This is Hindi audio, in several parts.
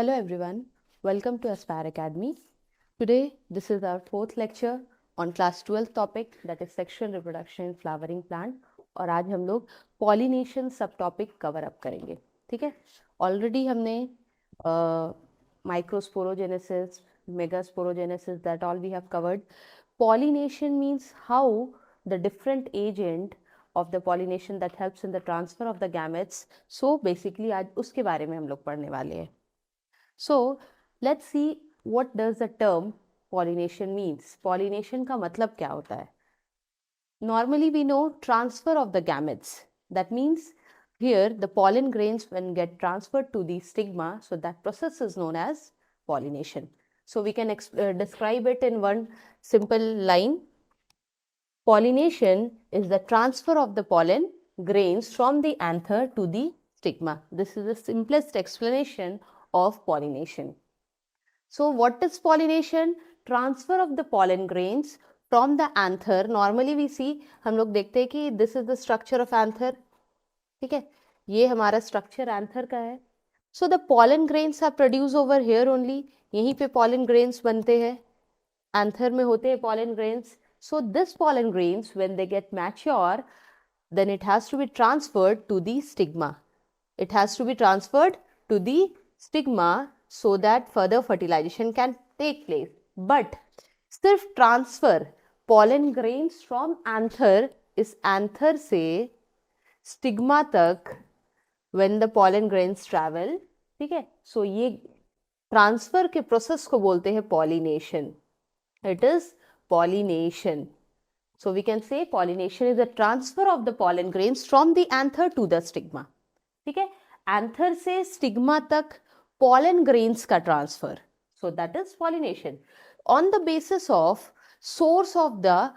Hello everyone, welcome to Aspire Academy. Today, this is our fourth lecture on class 12th topic that is sexual reproduction in flowering plant और आज हम लोग pollination सब topic cover up करेंगे. ठीक है? Already हमने microsporogenesis, megasporogenesis, that all we have covered. Pollination means how the different agent of the pollination that helps in the transfer of the gametes. So basically आज उसके बारे में हम लोग पढ़ने वाले हैं. So let's see what does the term pollination means. Pollination का मतलब क्या होता है? Normally we know transfer of the gametes. That means here the pollen grains when get transferred to the stigma, so that process is known as pollination. So we can describe it in one simple line. Pollination is the transfer of the pollen grains from the anther to the stigma. This is the simplest explanation of pollination. So what is pollination? Transfer of the pollen grains from the anther. Normally we see, हम लोग देखते हैं कि this is the structure of anther. ठीक है, ये हमारा structure anther का है. So the pollen grains are produced over here only. यहीं पे pollen grains बनते हैं. Anther में होते हैं pollen grains. So this pollen grains, when they get mature, then it has to be transferred to the stigma. It has to be transferred to the stigma so that further fertilization can take place. But सिर्फ transfer pollen grains from anther, इस anther से stigma तक when the pollen grains travel, ठीक है, so ये transfer के process को बोलते हैं pollination. It is pollination. So we can say pollination is the transfer of the pollen grains from the anther to the stigma. ठीक है, anther से stigma तक pollen grains का transfer. So that is pollination. On the basis of source of the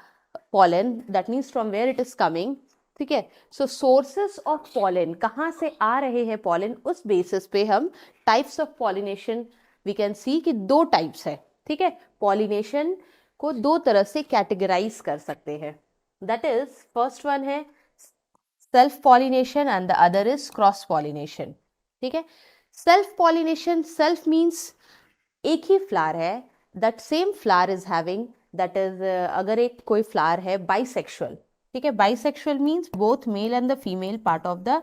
pollen, that means from where it is coming. ठीक है, so sources of pollen, कहाँ से आ रहे हैं pollen, उस basis पे हम types of pollination we can see कि दो types है. ठीक है, pollination को दो तरह से categorize कर सकते हैं. That is, first one है self pollination and the other is cross pollination. ठीक है, self pollination, self means एक ही flower है, that same flower is having, that is अगर एक कोई flower है bisexual. ठीक है, bisexual means both male and the female part of the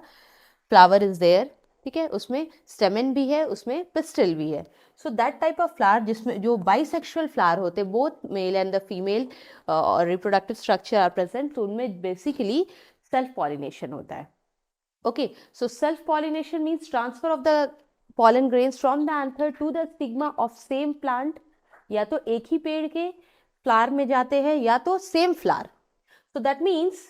flower is there. ठीक है, उसमें stamen भी है, उसमें pistil भी है. So that type of flower जिसमें जो bisexual flower होते हैं, both male and the female reproductive structure are present, तो उनमें basically self pollination होता है. Okay, so self pollination means transfer of the pollen grains from the anther to the stigma of same plant. या तो एक ही पेड़ के flower में जाते हैं या तो same flower. So that means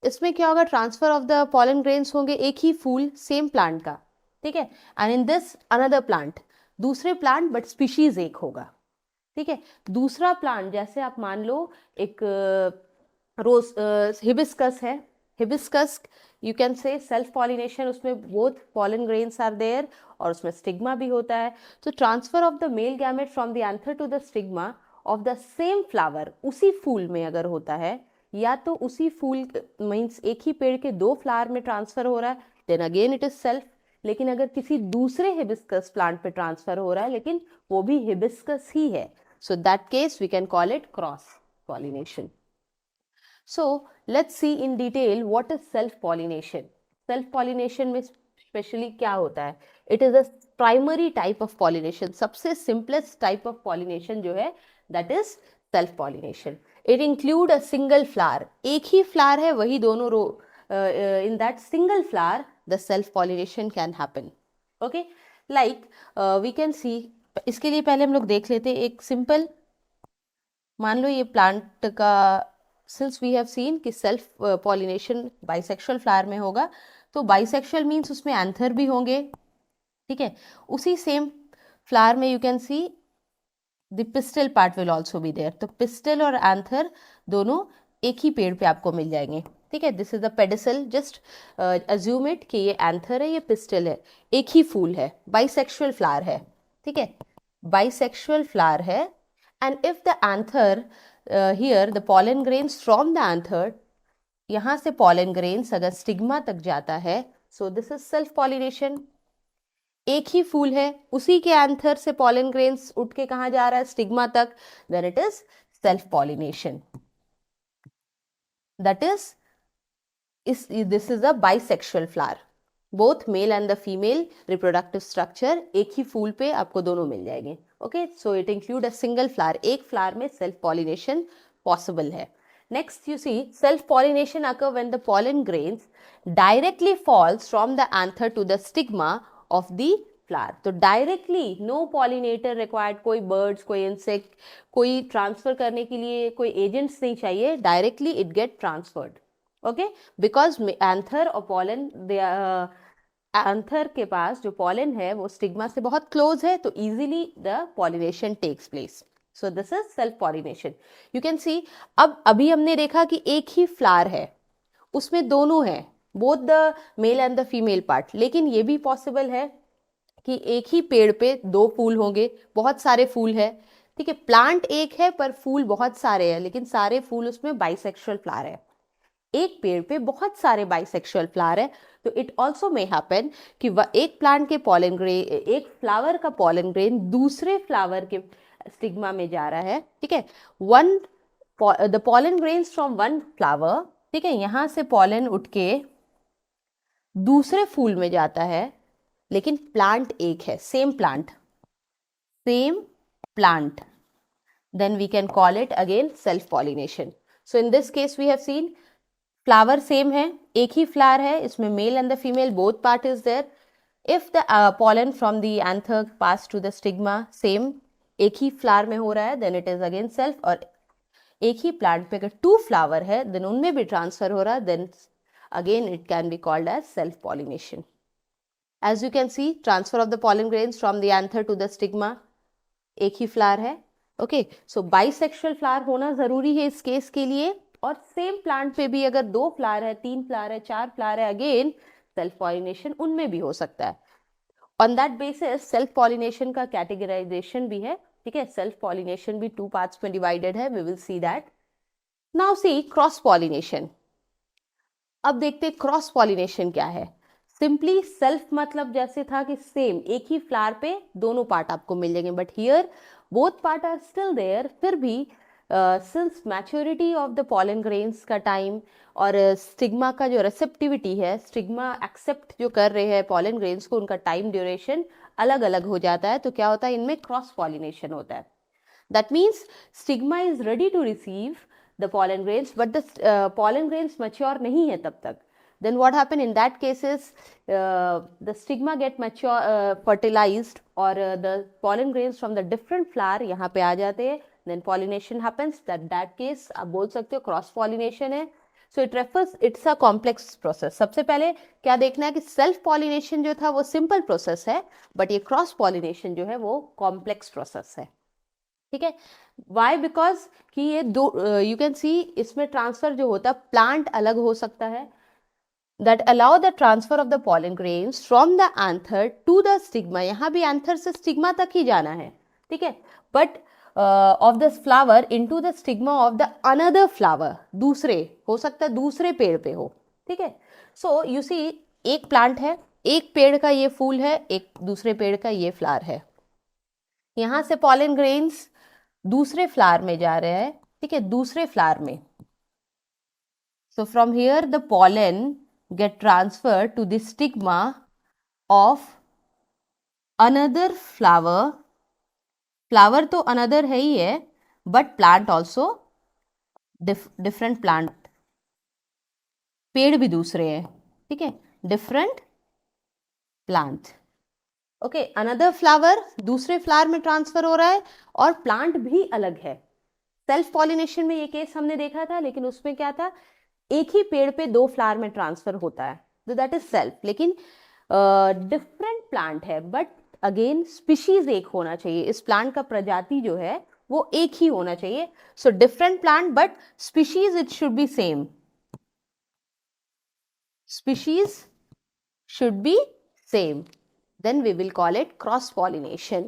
इसमें क्या होगा, transfer of the pollen grains होंगे एक ही फूल same plant का. ठीक है, and in this another plant, दूसरे plant but species एक होगा. ठीक है, दूसरा plant जैसे आप मान लो एक रोज hibiscus है, hibiscus you can say self pollination, उसमें both pollen grains are there और उसमें stigma भी होता है. So transfer of the male gamete from the anther to the stigma of the same flower, उसी फूल में अगर होता है, या तो उसी फूल मीन्स एक ही पेड़ के दो फ्लावर में ट्रांसफर हो रहा है, then again it is self. लेकिन अगर किसी दूसरे हिबिस्कस प्लांट पे ट्रांसफर हो रहा है लेकिन वो भी हिबिस्कस ही है, so that case we can call it cross pollination. So let's see in detail what is self pollination. Self pollination में स्पेशली क्या होता है? It is a primary type of pollination. सबसे सिंपलेस्ट टाइप ऑफ पॉलिनेशन जो है that is self pollination. It include a single flower. एक ही flower है, वही दोनों रो. In that single flower, the self pollination can happen. Okay, like we can see. इसके लिए पहले हम लोग देख लेते हैं एक simple. मान लो ये plant का, since we have seen कि self pollination bisexual flower में होगा, तो bisexual means उसमें anther भी होंगे. ठीक है, उसी same flower में you can see the pistil part will also be there. तो pistil और anther दोनों एक ही पेड़ पे आपको मिल जाएंगे. ठीक है, this is the pedicel. Just assume it कि ये anther है, ये pistil है, एक ही फूल है, bisexual flower है. ठीक है, bisexual flower है. And if the anther here the pollen grains from the anther, यहाँ से pollen grains अगर stigma तक जाता है, so this is self pollination. एक ही फूल है, उसी के एंथर से पॉलन ग्रेन्स उठ के कहाँ जा रहा है, स्टिग्मा तक, then it is self pollination. That is this is a bisexual flower. Both male and the female reproductive structure एक ही फूल पे आपको दोनों मिल जाएंगे. Okay, so it include a single flower. एक flower में self pollination possible है. Next you see self pollination occur when the pollen grains directly falls from the anther to the stigma of the flower. तो directly no pollinator required, कोई birds, कोई insect, कोई transfer करने के लिए कोई agents नहीं चाहिए, directly it get transferred. Okay, because anther और पॉलन, एंथर के पास जो पॉलन है वो स्टिग्मा से बहुत क्लोज है, तो easily the pollination takes place. So this is self pollination. You can see, अब अभी हमने देखा कि एक ही फ्लावर है, उसमें दोनों है, both the mail and the female part. लेकिन ये भी पॉसिबल है कि एक ही पेड़ पे दो फूल होंगे, बहुत सारे फूल है, ठीक है. प्लांट एक है पर फूल बहुत सारे हैं, लेकिन सारे फूल उसमें बाइसेक्सुअल फ्लावर है. एक पेड़ पे बहुत सारे बाइसेक्सुअल फ्लावर है, तो इट ऑल्सो मे हैपन कि एक प्लांट के पॉलन ग्रेन, एक फ्लावर का पॉलन ग्रेन दूसरे फ्लावर के स्टिग्मा में जा रहा है, ठीक है. The pollen grains from one flower, ठीक है, यहां से पॉलन उठ के दूसरे फूल में जाता है, लेकिन प्लांट एक है, same plant, then we can call it again self pollination. So in this case we have seen flower same है, एक ही फ्लावर है, इसमें male and the female both part is there. If the pollen from the anther pass to the stigma, same एक ही फ्लावर में हो रहा है, then it is again self. और एक ही प्लांट पे अगर टू फ्लावर है, देन उनमें भी ट्रांसफर हो रहा है, then again it can be called as self pollination. As you can see, transfer of the pollen grains from the anther to the stigma, एक ही फ्लावर है. ओके, सो बाइसेक्सुअल फ्लावर होना जरूरी है इस केस के लिए. और सेम प्लांट पे भी अगर दो फ्लावर है, तीन फ्लावर है, चार फ्लावर है, अगेन सेल्फ पॉलिनेशन उनमें भी हो सकता है. On that basis self pollination का कैटेगराइजेशन भी है, ठीक है. सेल्फ पॉलिनेशन भी टू पार्ट्स में डिवाइडेड है, we will see that. Now see cross pollination. अब देखते क्रॉस पॉलिनेशन क्या है. सिंपली सेल्फ मतलब जैसे था कि सेम एक ही फ्लावर पे दोनों पार्ट आपको मिल जाएंगे, but here both part are still there. फिर भी since maturity of the pollen grains का टाइम और स्टिग्मा का जो रिसेप्टिविटी है, स्टिग्मा एक्सेप्ट जो कर रहे हैं पॉलन ग्रेन्स को, उनका टाइम ड्यूरेशन अलग अलग हो जाता है. तो क्या होता है, इनमें क्रॉस पॉलिनेशन होता है. That means stigma is ready to receive the pollen grains, but the pollen grains mature नहीं है तब तक. Then what happen in that cases, the stigma get mature, fertilized, or the pollen grains from the different flower यहाँ पे आ जाते हैं, then pollination happens. That case आप बोल सकते हो cross pollination है. So it refers, it's a complex process. सबसे पहले क्या देखना है कि self pollination जो था वो simple process है, but ये cross pollination जो है वो complex process है, ठीक है. Why? Because कि ये दो you can see इसमें transfer जो होता है plant अलग हो सकता है, that allow the transfer of the pollen grains from the anther to the stigma. यहाँ भी anther से stigma तक ही जाना है, ठीक है. But of this flower into the stigma of the another flower, दूसरे हो सकता है दूसरे पेड़ पे हो, ठीक है. So you see एक प्लांट है, एक पेड़ का ये फूल है, एक दूसरे पेड़ का ये फ्लावर है. यहाँ से pollen grains दूसरे फ्लावर में जा रहे हैं, ठीक है, दूसरे फ्लावर में. So from here the pollen get transferred to the stigma of another flower. Flower तो another है ही है, but plant also different plant. पेड़ भी दूसरे हैं, ठीक है, different plant. Okay, another flower दूसरे फ्लावर में ट्रांसफर हो रहा है और प्लांट भी अलग है. सेल्फ पॉलिनेशन में ये केस हमने देखा था, लेकिन उसमें क्या था, एक ही पेड़ पे दो फ्लावर में ट्रांसफर होता है, तो दैट इज सेल्फ. लेकिन डिफरेंट प्लांट है, बट अगेन स्पीशीज एक होना चाहिए. इस प्लांट का प्रजाति जो है वो एक ही होना चाहिए. So different plant but species it should B same. Species should be same, then we will call it cross pollination.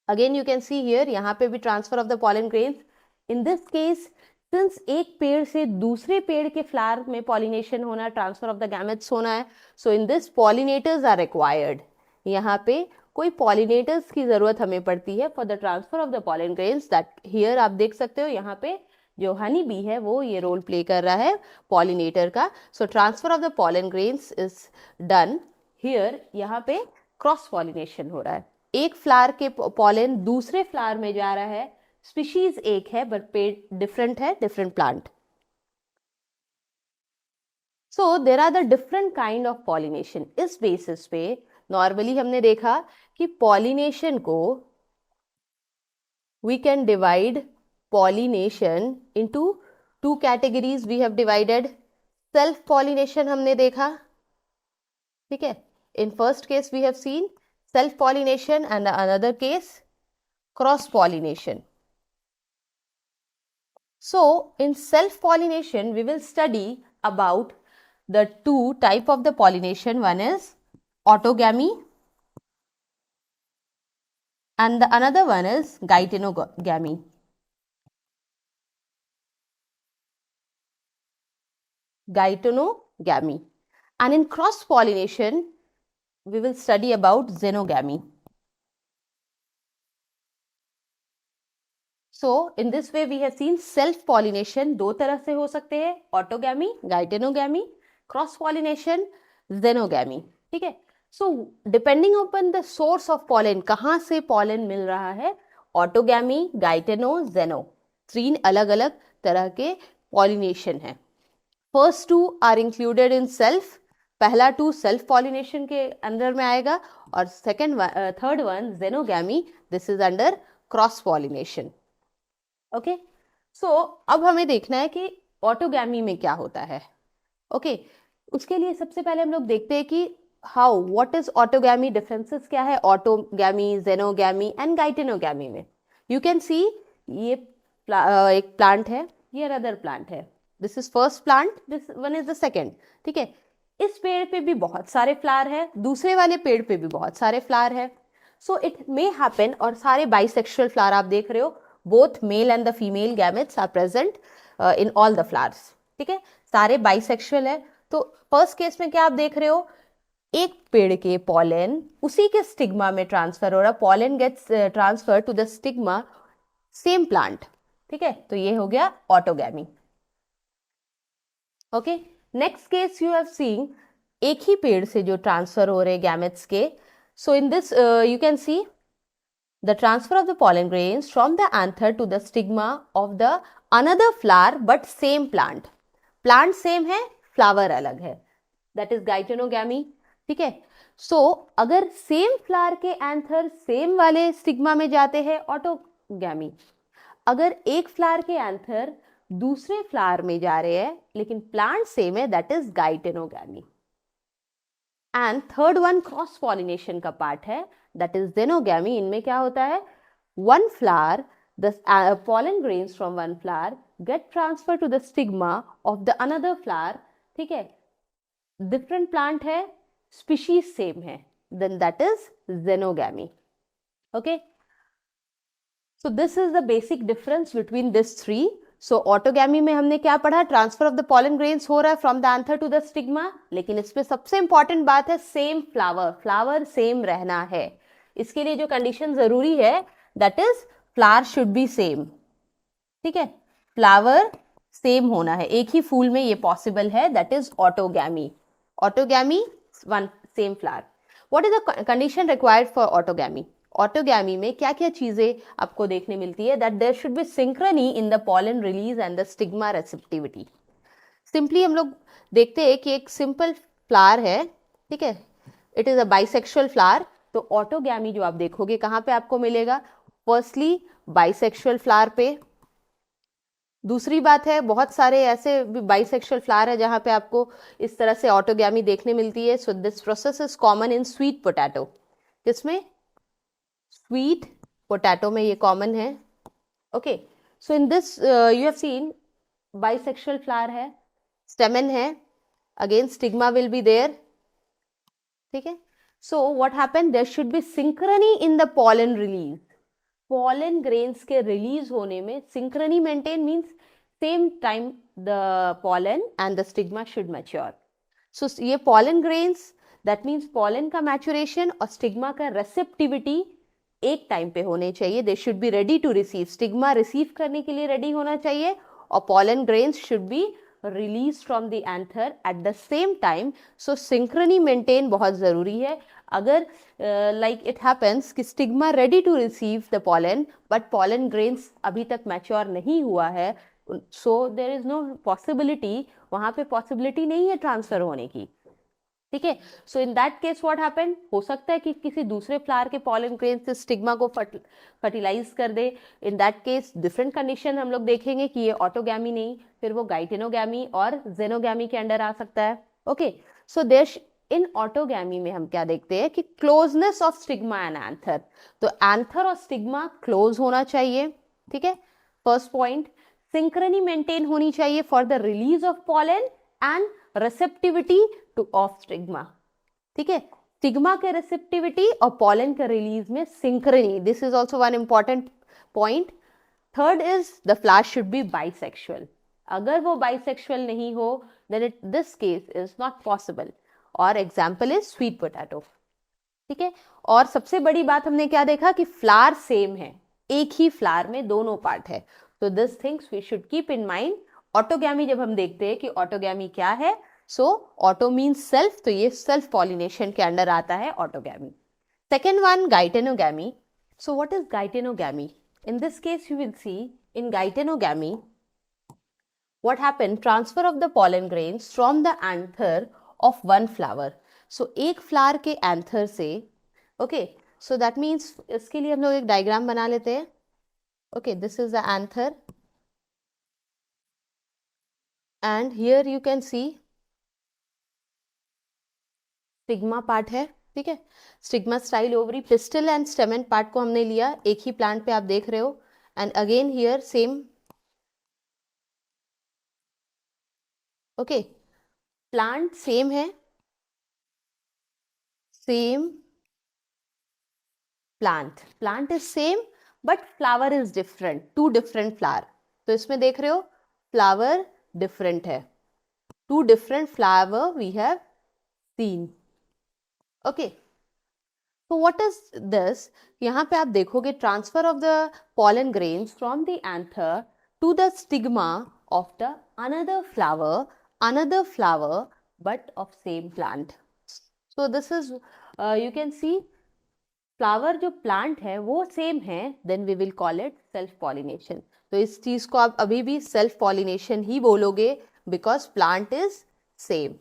Again you can see here, यहाँ पे भी transfer of the pollen grains. In this case, since एक पेड़ से दूसरे पेड़ के flower में pollination होना, transfer of the gametes होना है, so in this pollinators are required. यहाँ पे कोई पॉलिनेटर्स की जरूरत हमें पड़ती है for the transfer of the pollen grains. That here आप देख सकते हो यहाँ पे जो हनी बी है वो ये रोल प्ले कर रहा है पॉलिनेटर का। सो transfer of the pollen grains is done here. यहाँ पे क्रॉस पॉलिनेशन हो रहा है, एक फ्लावर के पॉलन दूसरे फ्लावर में जा रहा है, स्पीशीज एक है बट पेड़ डिफरेंट है, different plant. So there are the different kind of pollination. इस बेसिस पे नॉर्मली हमने देखा कि पॉलिनेशन को we can divide pollination into two categories. We have divided self pollination हमने देखा, ठीक है। In first case we have seen self pollination and another case cross pollination. So in self pollination we will study about the two type of the pollination. One is autogamy and the another one is geitonogamy. Geitonogamy. And in cross pollination we will study about xenogamy. So in this way we have seen self pollination दो तरह से हो सकते हैं, autogamy, geitonogamy, cross pollination, xenogamy, ठीक है। So depending upon the source of pollen, कहाँ से pollen मिल रहा है, autogamy, gaetono, xeno, तीन अलग अलग तरह के pollination है। First two are included in self, पहला टू सेल्फ पॉलिनेशन के अंदर में आएगा और third one xenogamy, this is under cross pollination. Okay, so अब हमें देखना है कि ऑटोगैमी में क्या होता है। ओके, उसके लिए सबसे पहले हम लोग देखते हैं कि how what is autogamy, differences क्या है ऑटोगैमी, xenogamy एंड गाइटेनोगैमी में। यू कैन सी ये एक प्लांट है, ये अदर प्लांट है, this is first plant, this one is the second, ठीक है। इस पेड़ पे भी बहुत सारे फ्लावर है, दूसरे वाले पेड़ पे भी बहुत सारे फ्लावर है। सो इट मे हैपन, और सारे बाइसेक्सुअल फ्लावर आप देख रहे हो, both male and the female gametes are present in all the flowers, ठीक है, सारे बाइसेक्सुअल है। तो फर्स्ट केस में क्या आप देख रहे हो, एक पेड़ के पॉलन उसी के स्टिग्मा में ट्रांसफर हो रहा, pollen gets transfer to the stigma same plant, ठीक है, तो ये हो गया autogamy. Okay, next case you have seen एक ही पेड़ से जो ट्रांसफर हो रहे गैमेट्स के। So in this you can see the transfer of the pollen grains from the anther to the stigma of the another flower but same plant. Plant same है, flower अलग है, that is gaetonogamy, ठीक है। So अगर same flower के anther same वाले stigma में जाते हैं autogamy, अगर एक flower के anther दूसरे flower में जा रहे हैं लेकिन plant same है, that is gaetonogamy. And third one cross pollination का पार्ट है, दैट इज xenogamy। इनमें क्या होता है, one flower, the pollen grains from one flower get transferred to the stigma of the another flower, ठीक है, डिफरेंट प्लांट है, स्पीशीज सेम है, then that is xenogamy। Okay, so this is the basic difference between this three. So autogamy में हमने क्या पढ़ा, transfer of the pollen grains हो रहा है from the anther to the stigma, लेकिन इसमें सबसे इंपॉर्टेंट बात है सेम फ्लावर, फ्लावर सेम रहना है। इसके लिए जो कंडीशन जरूरी है that is flower should B same, ठीक है, फ्लावर सेम होना है, एक ही फूल में ये पॉसिबल है, that is autogamy. Autogamy one same flower. What is the condition required for autogamy? Autogamy में क्या क्या चीजें आपको देखने मिलती है, that there should be synchrony in the pollen release and the stigma receptivity. Simply हम लोग देखते हैं कि एक सिंपल फ्लावर है, ठीक है, it is a bisexual flower, तो ऑटोगैमी जो आप देखोगे कहाँ पे आपको मिलेगा, फर्स्टली बाइसेक्सुअल फ्लावर पे। दूसरी बात है, बहुत सारे ऐसे बाइसेक्सुअल फ्लावर है जहाँ पे आपको इस तरह से ऑटोगैमी देखने मिलती है। So this process is common in sweet potato, किसमें, स्वीट पोटैटो में ये कॉमन है। Okay, so in this you have seen bisexual flower है, स्टेमन है, again stigma will be there, ठीक है। So what happen, there should be synchrony in the pollen release, pollen grains के रिलीज होने में synchrony maintain means same time the pollen and the stigma should mature. So ये pollen grains that means pollen का मैचुरेशन और स्टिग्मा का रेसेप्टिविटी एक टाइम पे होने चाहिए. They should be ready to receive. Stigma receive करने के लिए रेडी होना चाहिए और pollen grains should be release from the anther at the same time. So synchrony maintain बहुत ज़रूरी है. अगर लाइक इट हैपन्स कि stigma ready to receive the pollen but pollen grains अभी तक मैच्योर नहीं हुआ है, so there is no possibility, वहाँ पे पॉसिबिलिटी नहीं है ट्रांसफर होने की. ठीक है. So in that case what happen, हो सकता है कि किसी दूसरे फ्लावर के पॉलन ग्रेन से स्टिग्मा को फर्टिलाइज कर दे. In that case different condition हम लोग देखेंगे कि ये ऑटोगैमी नहीं, फिर वो गाइटेनोगैमी और जेनोगैमी के अंडर आ सकता है. ओके. सो देश इन ऑटोगैमी में हम क्या देखते हैं कि closeness of stigma and anther. तो एंथर और स्टिग्मा क्लोज होना चाहिए. ठीक है. फर्स्ट पॉइंट, सिंक्रोनी मेंटेन होनी चाहिए for the release of pollen and receptivity to of stigma. ठीक है. स्टिग्मा के रेसेप्टिविटी और पॉलन के रिलीज में synchrony, this is also one important point. Third is the flower should be bisexual. अगर वो बाइसेक्सुअल नहीं हो then this case is not possible. और एग्जाम्पल इज स्वीट पोटैटो. ठीक है. और सबसे बड़ी बात हमने क्या देखा कि फ्लावर सेम है, एक ही फ्लावर में दोनों पार्ट है. तो this things we should keep in mind. Autogamy जब हम देखते हैं कि ऑटोगैमी क्या है, सो ऑटो मीन्स सेल्फ, तो ये सेल्फ पॉलिनेशन के अंडर आता है autogamy. Second one, geitonogamy. So what is geitonogamy? In this case you will see in geitonogamy what happened, transfer of the pollen grains from the anther of one flower. So एक फ्लावर के एंथर से, ओके, सो दैट मीन्स इसके लिए हम लोग एक डायग्राम बना लेते हैं. Okay, this is the anther and here you can C stigma part है. ठीक है. Stigma style ovary, pistol and स्टेमन part को हमने लिया, एक ही प्लांट पे आप देख रहे हो. And again here same. Okay, plant same है, same plant is same but flower is different, two different flower. तो इसमें देख रहे हो फ्लावर डिफरेंट है, two different flower we have seen. Okay. तो व्हाट इज दिस? यहाँ पे आप देखोगे transfer of the pollen grains from the anther to the stigma of the another flower but of same plant. So this is you can see flower जो प्लांट है वो सेम है, then we will call it self pollination. तो इस चीज को आप अभी भी सेल्फ पॉलिनेशन ही बोलोगे बिकॉज प्लांट इज सेम.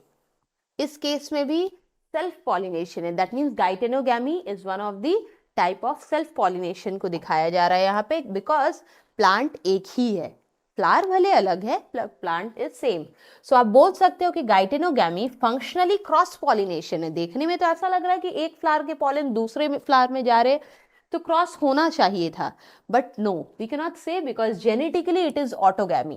इस केस में भी सेल्फ पॉलिनेशन है, that means geitonogamy is one of the type of self pollination को दिखाया जा रहा है यहाँ पे, बिकॉज प्लांट एक ही है, फ्लावर भले अलग है, प्लांट इज सेम. सो आप बोल सकते हो कि गाइटेनोगैमी फंक्शनली क्रॉस पॉलिनेशन है. देखने में तो ऐसा लग रहा है कि एक फ्लावर के पॉलन दूसरे फ्लावर में जा रहे, तो क्रॉस होना चाहिए था, but no, we can not say because genetically it is autogamy,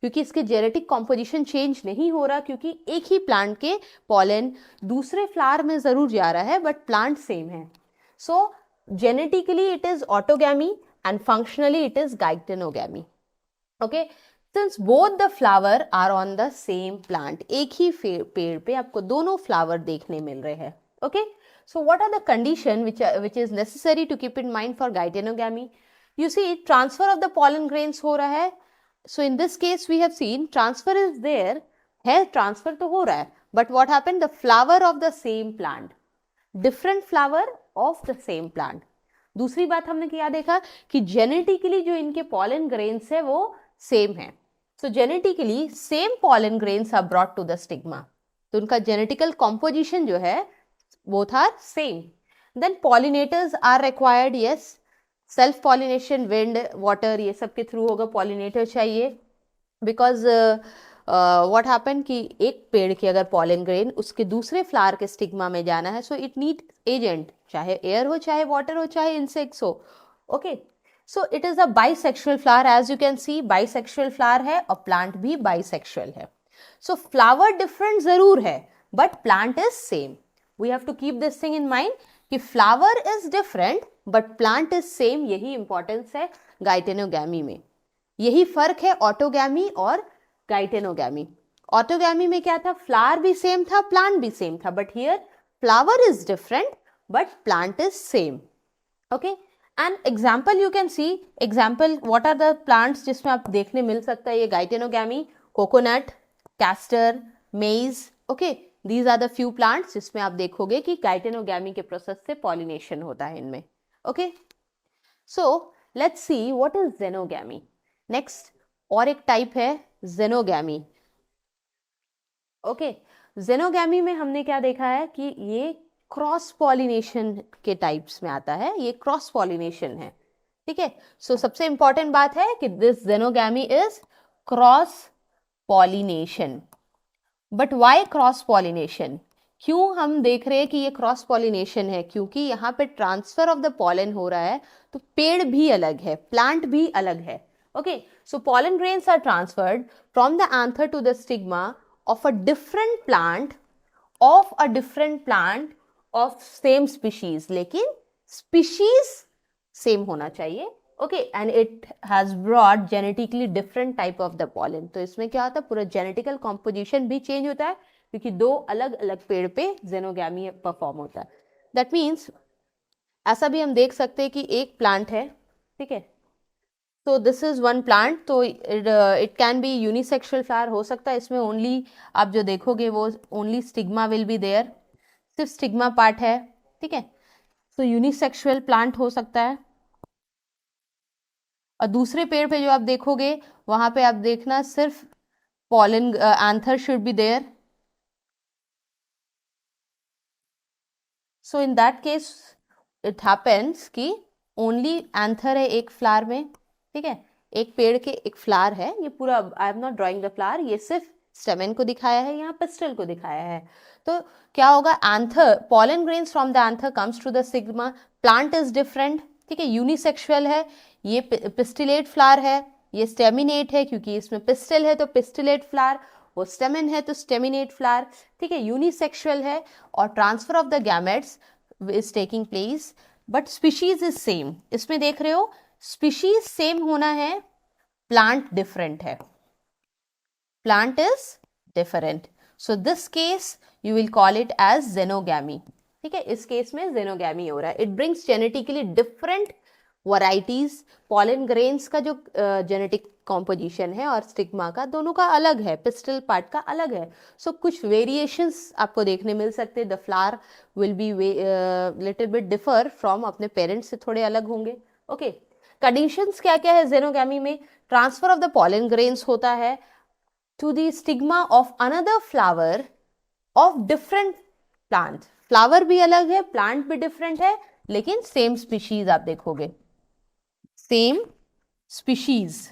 क्योंकि इसके जेनेटिक कॉम्पोजिशन चेंज नहीं हो रहा, क्योंकि एक ही प्लांट के पॉलन दूसरे फ्लावर में जरूर जा रहा है बट प्लांट सेम है. So genetically it is autogamy and functionally it is geitonogamy. Okay, since both the flower are on the same plant, एक ही पेड़ पे आपको दोनों फ्लावर देखने मिल रहे हैं. Okay, so what are the condition which is necessary to keep in mind for gaitenogamy? You see, transfer of the pollen grains हो रहा है. So in this case we have seen transfer is there, है, transfer तो हो रहा है, but what happened? The flower of the same plant, different flower of the same plant. दूसरी बात हमने क्या देखा कि जेनेटिकली जो इनके पॉलन ग्रेन्स है वो सेम है. So genetically same pollen grains are brought to the stigma, तो उनका जेनेटिकल कॉम्पोजिशन जो है वो था same. Then pollinators are required. Yes, self pollination, wind, water, ये सब के थ्रू होगा, पॉलिनेटर चाहिए. बिकॉज व्हाट हैपन कि एक पेड़ के अगर पॉलन ग्रेन उसके दूसरे फ्लावर के स्टिग्मा में जाना है, सो इट नीड एजेंट, चाहे एयर हो, चाहे वाटर हो, चाहे इंसेक्ट्स हो. Okay. So it is a bisexual flower, as you can see bisexual flower है और प्लांट भी बाइसेक्सुअल है. सो फ्लावर डिफरेंट जरूर है but plant is same. We have to keep this thing in mind कि flower is different but plant is same. यही इंपॉर्टेंस है गाइटेनोगैमी में, यही फर्क है ऑटोगैमी और गाइटेनोगैमी. ऑटोगैमी में क्या था, फ्लावर भी सेम था, प्लांट भी सेम था, but here flower is different but plant is same. Okay, and example you can see, example what are the plants जिसमें आप देखने मिल सकता है ये गाइटेनोगैमी, कोकोनट, कैस्टर, मेज. Okay, these are the few plants जिसमें आप देखोगे कि गाइटेनोगैमी के प्रोसेस से पॉलिनेशन होता है इनमें. Okay, so let's see what is xenogamy. Next और एक टाइप है जेनोगैमी. ओके, जेनोगैमी में हमने क्या देखा है कि ये क्रॉस पॉलिनेशन के टाइप्स में आता है, ये क्रॉस पॉलिनेशन है. ठीक है, सो सबसे इंपॉर्टेंट बात है कि this xenogamy is cross pollination. But why cross pollination? क्यों हम देख रहे हैं कि ये क्रॉस पॉलिनेशन है? क्योंकि यहाँ पे ट्रांसफर ऑफ द पॉलन हो रहा है, तो पेड़ भी अलग है, प्लांट भी अलग है. Okay, so pollen grains are transferred from the anther to the stigma of a different plant of same species, लेकिन species same होना चाहिए. Okay, and it has brought genetically different type of the pollen. तो इसमें क्या होता है, पूरा genetical composition भी change होता है क्योंकि दो अलग अलग पेड़ पे जेनोगैमी परफॉर्म होता है. That means ऐसा भी हम देख सकते हैं कि एक प्लांट है, ठीक है, तो दिस इज वन प्लांट, तो it can be unisexual flower हो सकता है. इसमें ओनली आप जो देखोगे वो only stigma will be there, सिर्फ स्टिग्मा पार्ट है. ठीक है, तो यूनिसेक्सुअल प्लांट हो सकता है. और दूसरे पेड़ पे जो आप देखोगे वहां पे आप देखना सिर्फ pollen anther should be there. So in that case it happens कि ओनली एंथर है एक फ्लावर में. ठीक है, एक पेड़ के एक फ्लावर है, ये पूरा I am not drawing the flower, ये सिर्फ स्टेमेन को दिखाया है, यहाँ पिस्टल को दिखाया है. तो क्या होगा, anther pollen grains from the anther comes to the stigma, plant is different. ठीक है, यूनिसेक्सुअल है, ये पिस्टिलेट फ्लावर है, ये स्टेमिनेट है क्योंकि इसमें पिस्टल है तो पिस्टिलेट फ्लावर, वो स्टेमिन है तो स्टेमिनेट फ्लावर. ठीक है, यूनिसेक्सुअल है और transfer of the gametes is taking place, but species is same. इसमें देख रहे हो स्पीशीज सेम होना है, प्लांट डिफरेंट है, plant is different. So this case you will call it as xenogamy. ठीक है, इस केस में जेनोगैमी हो रहा है. It brings genetically different varieties. Pollen grains का जो जेनेटिक कॉम्पोजिशन है और स्टिग्मा का, दोनों का अलग है, पिस्टल पार्ट का अलग है. सो कुछ वेरिएशंस आपको देखने मिल सकते हैं. The flower will be little bit differ from अपने पेरेंट्स से, थोड़े अलग होंगे. ओके, कंडीशंस क्या क्या है जेनोगैमी में? Transfer of the pollen grains होता है to the stigma of another flower of different plant. Flower भी अलग है, प्लांट भी डिफरेंट है, लेकिन सेम स्पीशीज आप देखोगे, same species.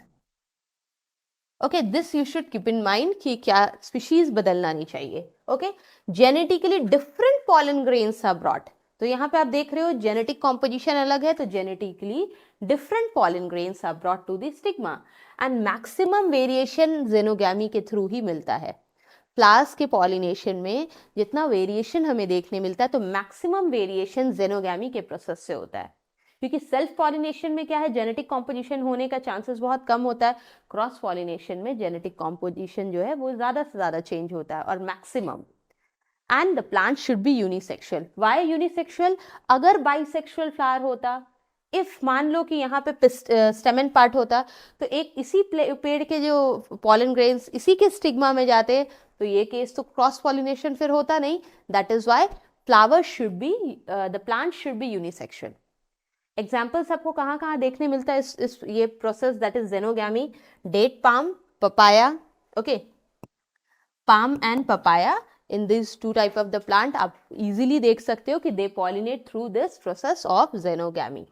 Okay, this you should keep in mind कि क्या स्पीशीज बदलना नहीं चाहिए. Okay, genetically different pollen grains are brought. तो यहाँ पे आप देख रहे हो जेनेटिक कॉम्पोजिशन अलग है, तो genetically different pollen grains are brought to the stigma, and maximum variation xenogamy के थ्रू ही मिलता है. फ्लावर्स के पॉलिनेशन में जितना वेरिएशन हमें देखने मिलता है, तो मैक्सिमम वेरिएशन जेनोगैमी के प्रोसेस से होता है. क्योंकि सेल्फ पॉलिनेशन में क्या है, जेनेटिक कॉम्पोजिशन होने का चांसेस बहुत कम होता है. क्रॉस पॉलिनेशन में जेनेटिक कॉम्पोजिशन जो है वो ज़्यादा से ज़्यादा चेंज होता है और maximum. And the plant should be unisexual. Why unisexual? अगर बाइसेक्सुअल फ्लावर होता, इफ मान लो कि यहाँ पे स्टेमन पार्ट होता, तो एक इसी पेड़ के जो पॉलन ग्रेन्स इसी के स्टिग्मा में जाते, तो ये केस तो क्रॉस पॉलिनेशन फिर होता नहीं. That is why flower should be, the plant should be unisexual. Examples आपको कहाँ कहाँ देखने मिलता है इस ये process, that is xenogamy? Date palm, papaya. Okay, palm and papaya, in this two type of the plant आप इजीली देख सकते हो कि they pollinate through this process of xenogamy.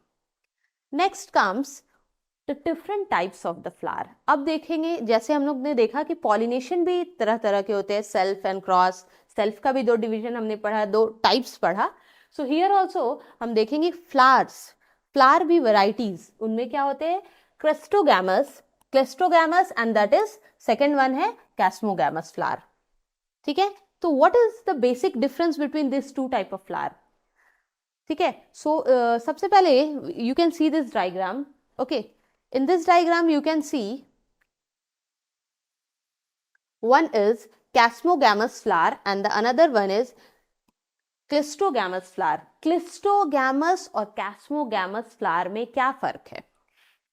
Next comes the different types of the flower. अब देखेंगे, जैसे हम लोग ने देखा कि पॉलिनेशन भी तरह तरह के होते हैं, सेल्फ एंड क्रॉस. सेल्फ का भी दो डिवीजन हमने पढ़ा, दो टाइप्स पढ़ा. सो हियर ऑल्सो हम देखेंगे फ्लावर्स, फ्लावर भी वैराइटीज, उनमें क्या होते हैं, cleistogamous, cleistogamous, and that is second one है कैस्मोगैमस फ्लावर. ठीक है, तो what is the basic difference between this two type of flower? ठीक है, सो सबसे पहले you can see this diagram. Okay, in this diagram you can see one is Casmogamous flower and the another one is cleistogamous flower. Cleistogamous और कैस्मोगैमस फ्लावर में क्या फर्क है?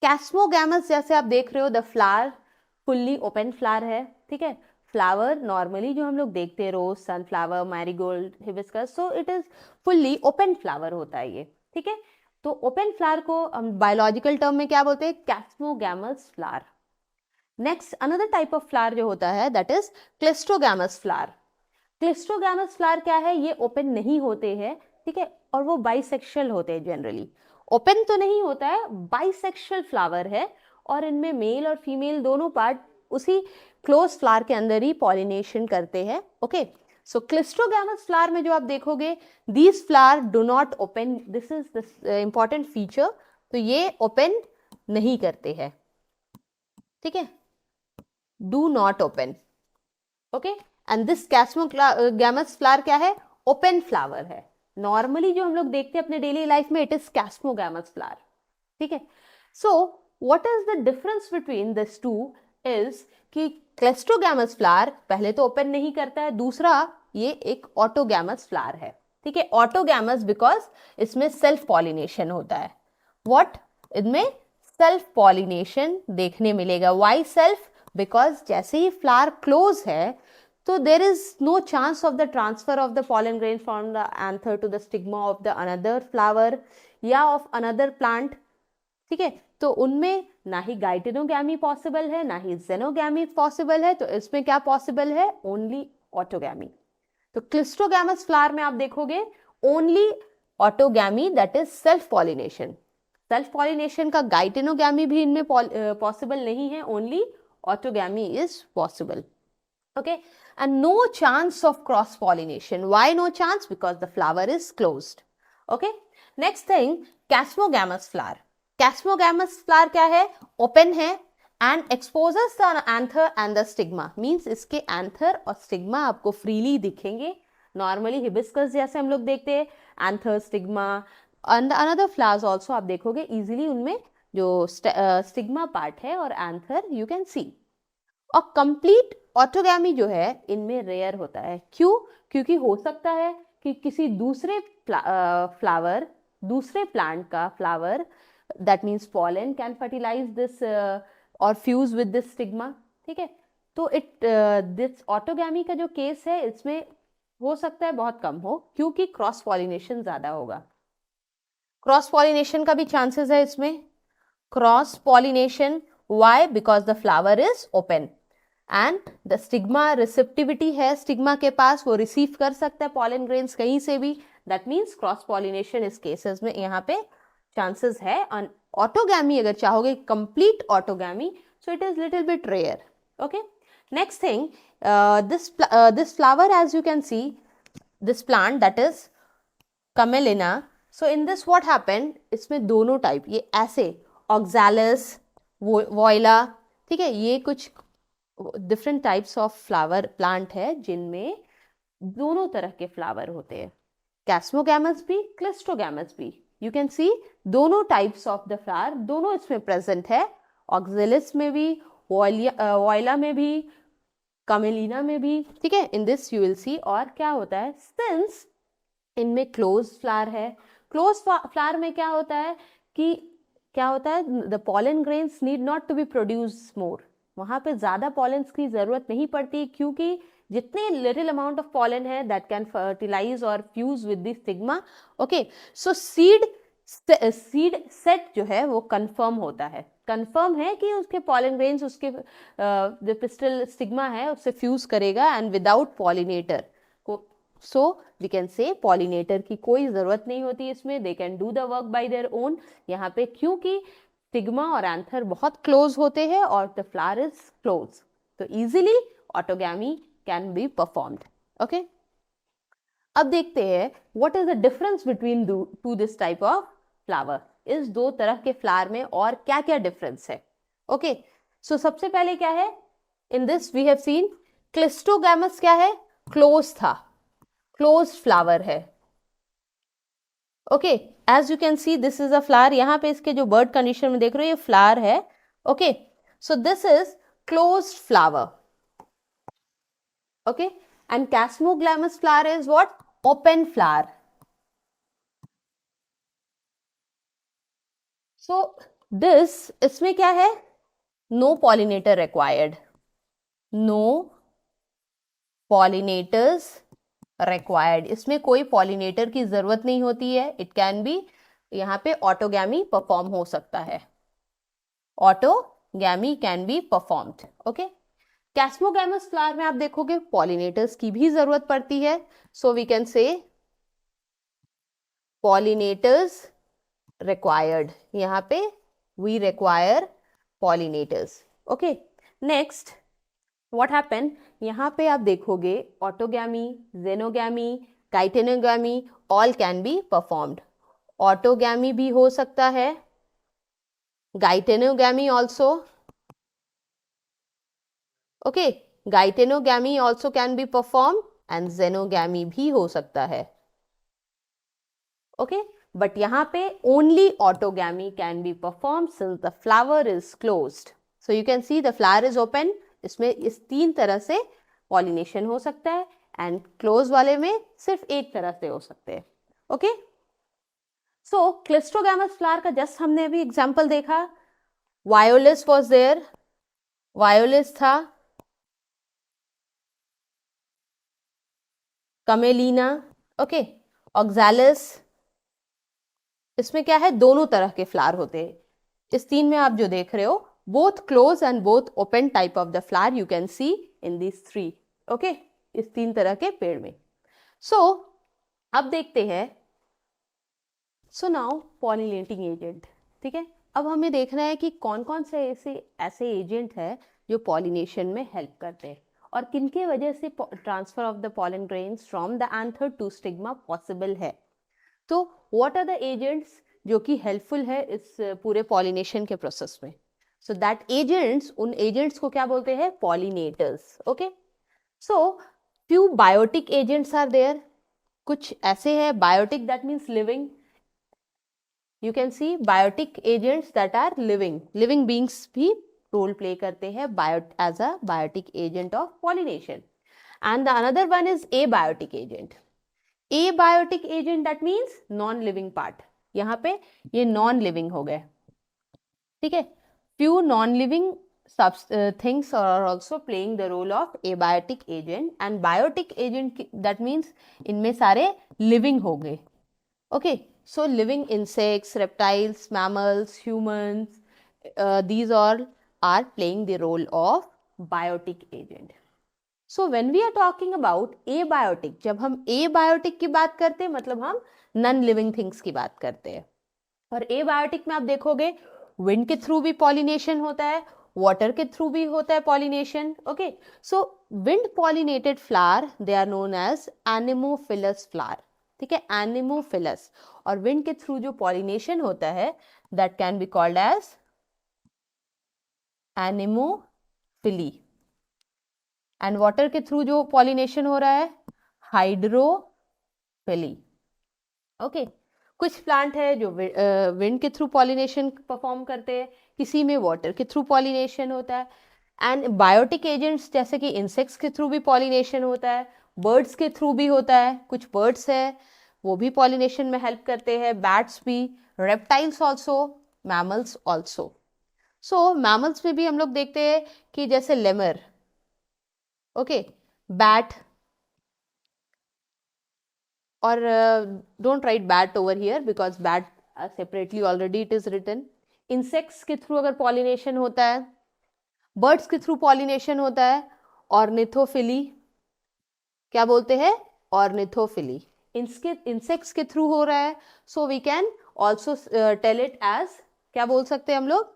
कैस्मोगैमस जैसे आप देख रहे हो, the flower fully open flower है, ठीक है। फ्लावर नॉर्मली जो हम लोग देखते हैं, rose, sunflower, marigold, hibiscus, so it is fully open flower होता है ये, ठीक है। तो ओपन फ्लावर को हम बायोलॉजिकल टर्म में क्या बोलते हैं? Chasmogamous flower. Next another type of flower जो होता है that is cleistogamous flower. Cleistogamous flower क्या है? ये ओपन नहीं होते हैं, ठीक है, और वो बाइसेक्शुअल होते हैं जनरली। ओपन तो नहीं होता है, बाइसेक्शुअल फ्लावर है, और इनमें मेल और फीमेल दोनों पार्ट उसी क्लोज फ्लावर के अंदर ही पॉलिनेशन करते हैं। ओके, सो क्लिस्टोगैमस फ्लावर में जो आप देखोगे, these flower do not open, this is the important feature. तो ये ओपन नहीं करते हैं, ठीक है, do not open. Okay, and this chasmogamous flower क्या है? ओपन फ्लावर है। नॉर्मली जो हम लोग देखते हैं अपने डेली लाइफ में, इट इज कैस्मोगैमस फ्लावर, ठीक है। So what is the difference between this two is कि क्लिस्टोगैमस फ्लावर पहले तो ओपन नहीं करता है, दूसरा ये एक ऑटोगैमस फ्लावर है, ठीक है। ऑटोगैमस बिकॉज इसमें सेल्फ पॉलिनेशन होता है। व्हाट? इनमें सेल्फ पॉलिनेशन देखने मिलेगा। Why self? बिकॉज जैसे ही फ्लावर क्लोज है तो there is no chance of the transfer of the pollen grain from the anther to the stigma of the another flower या ऑफ अनदर प्लांट, ठीक है। तो उनमें ना ही गाइटेनोगैमी पॉसिबल है, ना ही जेनोगैमी पॉसिबल है। तो इसमें क्या पॉसिबल है? Only autogamy. तो क्लिस्टोगैमस फ्लावर में आप देखोगे only autogamy, that is self pollination. Self pollination का गाइटेनोगैमी भी इनमें पॉसिबल नहीं है, only autogamy is possible. Okay, and no chance of cross pollination. Why no chance? Because the flower is closed. Okay, next thing, chasmogamous flower. Chasmogamous flower क्या है? ओपन है and exposes the anther and the stigma, means इसके एंथर और स्टिग्मा आपको फ्रीली दिखेंगे। नॉर्मली हिबिस्कस जैसे हम लोग देखते हैं, anther, stigma, and another flowers also आप देखोगे इजीली, उनमें जो स्टिग्मा पार्ट है और एंथर यू कैन सी। और कंप्लीट ऑटोगैमी जो है इनमें रेयर होता है। क्यों? क्योंकि हो सकता है कि किसी दूसरे फ्लावर, दूसरे प्लांट का flower, that means pollen, can fertilise this और फ्यूज विद दिस स्टिग्मा, ठीक है। तो दिस ऑटोगैमी का जो केस है इसमें हो सकता है बहुत कम हो, क्योंकि क्रॉस पॉलिनेशन ज्यादा होगा। क्रॉस पॉलिनेशन का भी चांसेस है इसमें। Cross pollination, why? Because the flower is open and the stigma receptivity है, स्टिग्मा के पास, वो रिसीव कर सकता है पॉलन ग्रेन्स कहीं से भी। दैट मीन्स क्रॉस पॉलिनेशन इस केसेस में यहाँ पे चांसेस है। ऑटोगैमी अगर चाहोगे complete autogamy, so it is little bit rare. Okay, next thing, this flower as you can see, this plant that is Commelina. So in this what happened, इसमें दोनों टाइप, ये ऐसे ऑक्सैलिस, वॉयला, ठीक है, ये कुछ different types of flower plant है जिनमें दोनों तरह के फ्लावर होते हैं, कैस्मोगैमस भी, क्लिस्टोगैमस भी। यू कैन सी दोनों टाइप्स ऑफ द फ्लावर, दोनों इसमें प्रेजेंट है, ऑक्सैलिस में भी, वॉयला में भी, कमेलिना में भी, ठीक है। In this you will see. और क्या होता है, सिंस इनमें क्लोज फ्लावर है, क्लोज फ्लावर में क्या होता है कि the pollen grains need not to be produce more, वहां पे ज्यादा पॉलेंस की जरूरत नहीं पड़ती, क्योंकि जितने लिटिल अमाउंट ऑफ पॉलन है दैट कैन फर्टिलाइज और fuse with the stigma. Okay, so seed set जो है वो कंफर्म होता है, कंफर्म है कि उसके पॉलन ग्रेन्स उसके जो पिस्टल स्टिग्मा है उससे फ्यूज करेगा एंड विदाउट पॉलिनेटर को। So we can say pollinator की कोई जरूरत नहीं होती इसमें, they can do the work by their own. यहाँ पे क्योंकि स्टिग्मा और एंथर बहुत क्लोज होते हैं और द फ्लावर इज क्लोज, तो easily autogamy can be performed. Okay, अब देखते हैं what is the difference between two this type of flower. इस दो तरह के फ्लावर में और क्या क्या डिफरेंस है। ओके, सो सबसे पहले क्या है, in this we have seen cleistogamous क्या है, क्लोज था, क्लोज फ्लावर है। Okay, as you can see this is a flower, यहाँ पे इसके जो बर्ड कंडीशन में देख रहे हो ये फ्लावर है। Okay, so this is closed flower. Okay, and chasmogamous flower is what, open flower. So this, इसमें क्या है? No pollinator required. No pollinators required. इसमें कोई pollinator की जरूरत नहीं होती है. It can be, यहाँ पे ऑटोगैमी परफॉर्म हो सकता है. Autogamy can be performed. Okay. Chasmogamous flower में आप देखोगे पॉलिनेटर्स की भी जरूरत पड़ती है. So we can say pollinators required. यहाँ पे we require pollinators. Okay. Next what happen, यहाँ पे आप देखोगे autogamy, xenogamy, geitonogamy all can be performed. Autogamy भी हो सकता है, geitonogamy also. Okay. Geitonogamy also can be perform and xenogamy भी हो सकता है. ओके. बट यहाँ पे only autogamy can be perform since the flower is closed. So you can see the flower is open. इसमें इस 3 तरह से पॉलिनेशन हो सकता है एंड क्लोज वाले में सिर्फ एक तरह से हो सकते हैं. ओके. सो क्लिस्ट्रोगैमस फ्लावर का जस्ट हमने अभी एग्जाम्पल देखा. वायोलिस वॉज देयर, वायोलिस था, कमेलिना. ओके. ऑक्सैलिस, इसमें क्या है, दोनों तरह के फ्लावर होते हैं. इस 3 में आप जो देख रहे हो, both close and both open type of the flower you can see in this 3. Okay. इस 3 तरह के पेड़ में. सो अब देखते हैं. So now pollinating agent. ठीक है. अब हमें देखना है कि कौन कौन से ऐसे एजेंट है जो पॉलिनेशन में हेल्प करते हैं और किनके वजह से transfer of the pollen grains from the anther to stigma possible है. तो व्हाट आर द एजेंट्स जो कि हेल्पफुल है इस पूरे पॉलिनेशन के प्रोसेस में. सो दैट एजेंट्स, उन एजेंट्स को क्या बोलते हैं, pollinators. Okay. So few biotic agents are there. कुछ ऐसे हैं biotic, that means living. You can see biotic agents that are living. Living beings भी रोल प्ले करते हैं as a biotic agent of pollination. And the another one is abiotic agent. Abiotic agent that means non living part. यहाँ पे ये नॉन लिविंग हो गए. ठीक है. Few non living things are also playing the role of abiotic agent and biotic agent that means इनमें सारे living हो गए. Okay. So living insects, reptiles, mammals, humans, these all are playing the role of biotic agent. So when we are talking about abiotic, जब हम abiotic की बात करते हैं मतलब हम non living things की बात करते हैं. और abiotic में आप देखोगे wind के थ्रू भी pollination होता है, water के थ्रू भी होता है pollination. Okay. So wind pollinated flower they are known as anemophilous flower. ठीक है. anemophilous. और wind के थ्रू जो pollination होता है that can be called as anemophily. And water के थ्रू जो पॉलिनेशन हो रहा है हाइड्रोफिली. ओके. कुछ प्लांट है जो विंड के थ्रू पॉलिनेशन परफॉर्म करते हैं, किसी में वाटर के थ्रू पॉलिनेशन होता है. एंड बायोटिक एजेंट्स जैसे कि इंसेक्ट्स के थ्रू भी पॉलिनेशन होता है, बर्ड्स के थ्रू भी होता है. कुछ बर्ड्स है वो भी पॉलिनेशन में हेल्प करते हैं, बैट्स भी, रेप्टाइल्स ऑल्सो, मैमल्स ऑल्सो. सो मैमल्स में भी हम लोग देखते हैं कि जैसे Lamar. Okay, bat, or don't write bat over here because bat separately already it is written. Insects के थ्रू अगर pollination होता है, birds के थ्रू pollination होता है, ornithophily, क्या बोलते हैं, ornithophily. Insects के थ्रू हो रहा है, so we can also tell it as, क्या बोल सकते हैं हम लोग,